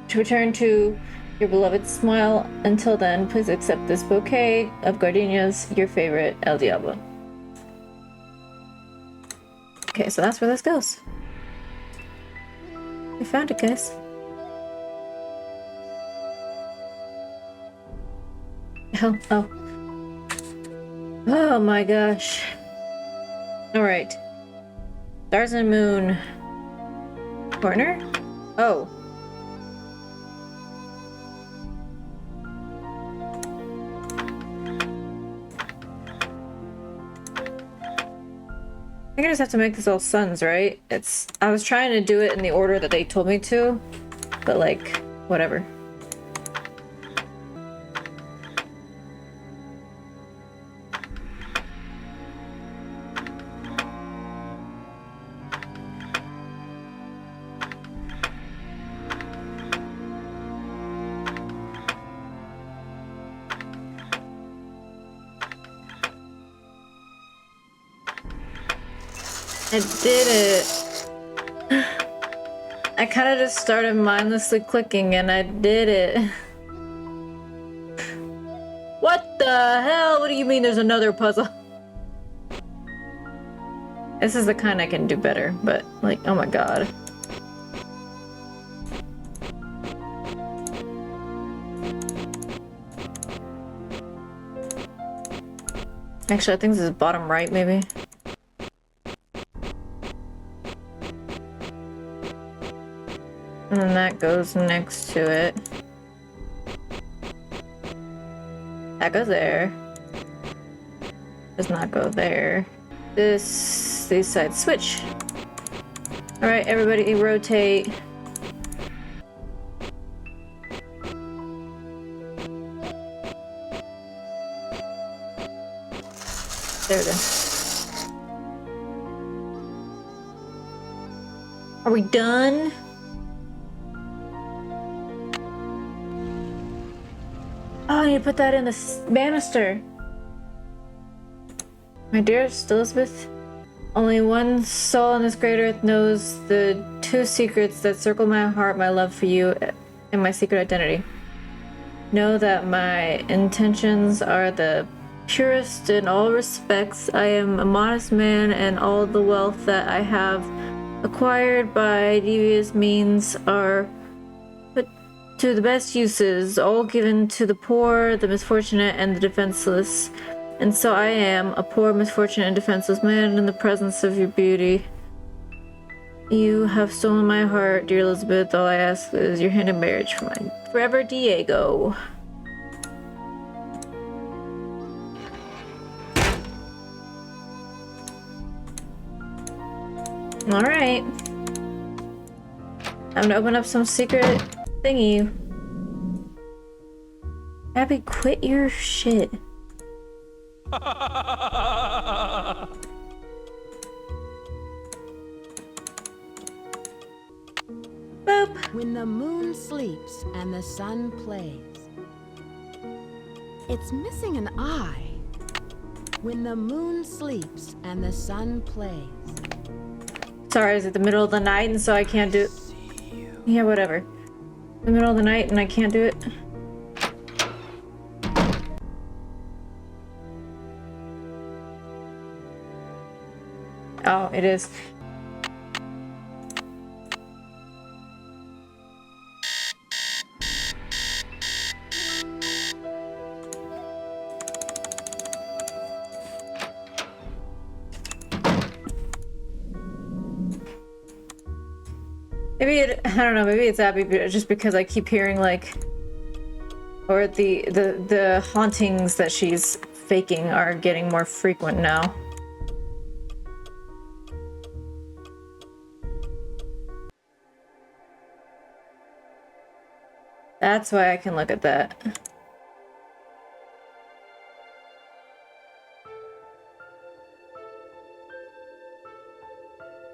to return to your beloved smile. Until then, please accept this bouquet of gardenias, your favorite, El Diablo. Okay, so that's where this goes. We found it, guys. Hell, oh. Oh my gosh. Alright. Stars and Moon. Corner? Oh. I think I just have to make this all suns, right? I was trying to do it in the order that they told me to, but like, whatever. I did it. I kind of just started mindlessly clicking and I did it. What the hell? What do you mean there's another puzzle? This is the kind I can do better, but like, oh my god. Actually, I think this is bottom right, maybe. And then that goes next to it. That goes there. Does not go there. These sides switch. Alright, everybody rotate. There we go. Are we done? Oh, I need to put that in the banister. My dearest Elizabeth, only one soul on this great earth knows the two secrets that circle my heart, my love for you, and my secret identity. Know that my intentions are the purest in all respects. I am a modest man, and all the wealth that I have acquired by devious means are put to the best uses, all given to the poor, the misfortunate, and the defenseless. And so I am a poor, misfortunate, and defenseless man in the presence of your beauty. You have stolen my heart, dear Elizabeth. All I ask is your hand in marriage for my forever Diego. Alright. Time to open up some secret thingy. Abby, quit your shit. Boop. When the moon sleeps and the sun plays. It's missing an eye. When the moon sleeps and the sun plays. Sorry, it's the middle of the night and so I can't do it. Yeah, whatever. The middle of the night and I can't do it. Oh, it is. Maybe I don't know, maybe it's Abby just because I keep hearing like, or the hauntings that she's faking are getting more frequent now. That's why I can look at that.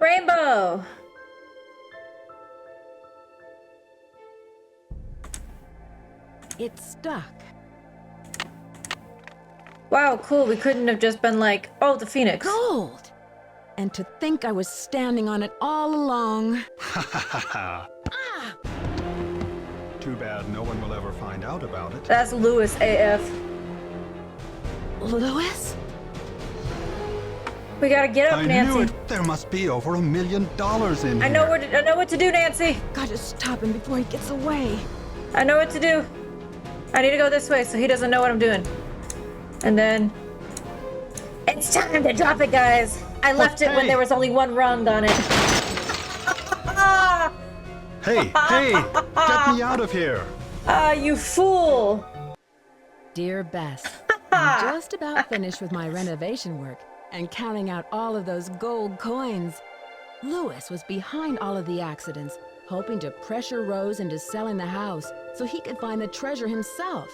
Rainbow! It's stuck. Wow, cool. We couldn't have just been like, oh, the Phoenix. Gold! And to think I was standing on it all along. Ha ha ha ha. Too bad no one will ever find out about it. That's Lewis AF. Lewis? We gotta get up, I Nancy. knew it. There must be over $1 million in I here. know what to do, Nancy. Gotta stop him before he gets away. I know what to do. I need to go this way so he doesn't know what I'm doing. And then... It's time to drop it, guys. I left it when there was only one rung on it. Hey, get me out of here. Ah, you fool. Dear Bess, I'm just about finished with my renovation work and counting out all of those gold coins. Louis was behind all of the accidents, hoping to pressure Rose into selling the house so he could find the treasure himself.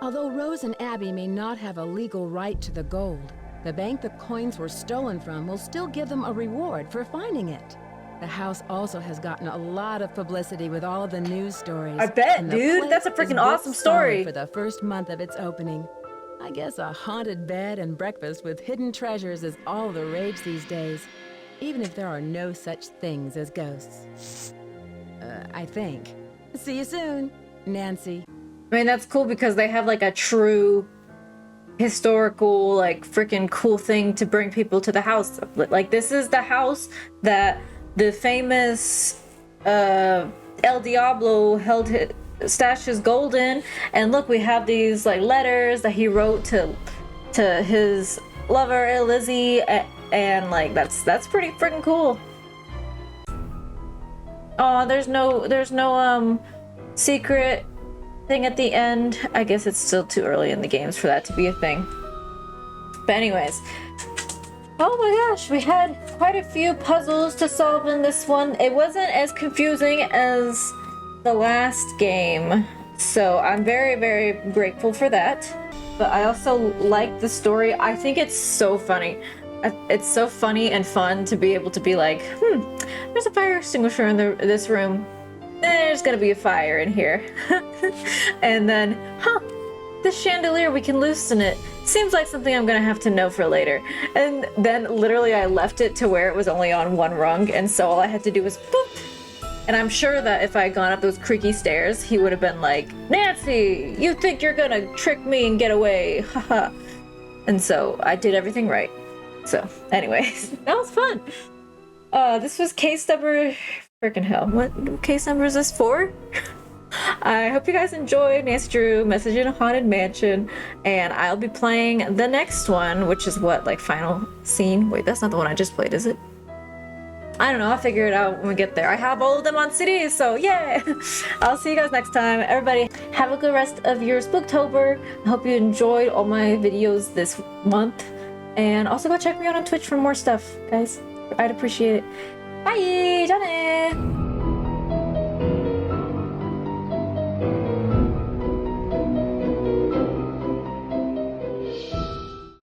Although Rose and Abby may not have a legal right to the gold, the bank the coins were stolen from will still give them a reward for finding it. The house also has gotten a lot of publicity with all of the news stories. I bet, and the dude. place That's a is freaking booked awesome story. solid for the first month of its opening. I guess a haunted bed and breakfast with hidden treasures is all the rage these days, even if there are no such things as ghosts. I think. See you soon, Nancy. I mean, that's cool because they have like a true historical, like freaking cool thing to bring people to the house. Like, this is the house that the famous El Diablo stashed his gold in. And look, we have these like letters that he wrote to his lover Lizzie, and like that's pretty freaking cool. Oh, there's no secret thing at the end. I guess it's still too early in the games for that to be a thing. But anyways, oh my gosh, we had quite a few puzzles to solve in this one. It wasn't as confusing as the last game, so I'm very, very grateful for that. But I also like the story. I think it's so funny. It's so funny and fun to be able to be like, there's a fire extinguisher in this room. There's gonna be a fire in here. And then, this chandelier, we can loosen it. Seems like something I'm gonna have to know for later. And then literally I left it to where it was only on one rung, and so all I had to do was boop. And I'm sure that if I had gone up those creaky stairs, he would have been like, Nancy, you think you're gonna trick me and get away, haha. And so I did everything right. So anyways, that was fun. This was case number, freaking hell, what case number is this for? I hope you guys enjoyed Nancy Drew Message in a Haunted Mansion, and I'll be playing the next one, which is what, like final scene? Wait, that's not the one I just played, is it? I don't know, I'll figure it out when we get there. I have all of them on CDs, so yeah! I'll see you guys next time. Everybody, have a good rest of your Spooktober. I hope you enjoyed all my videos this month. And also go check me out on Twitch for more stuff, guys. I'd appreciate it. Bye! Johnny!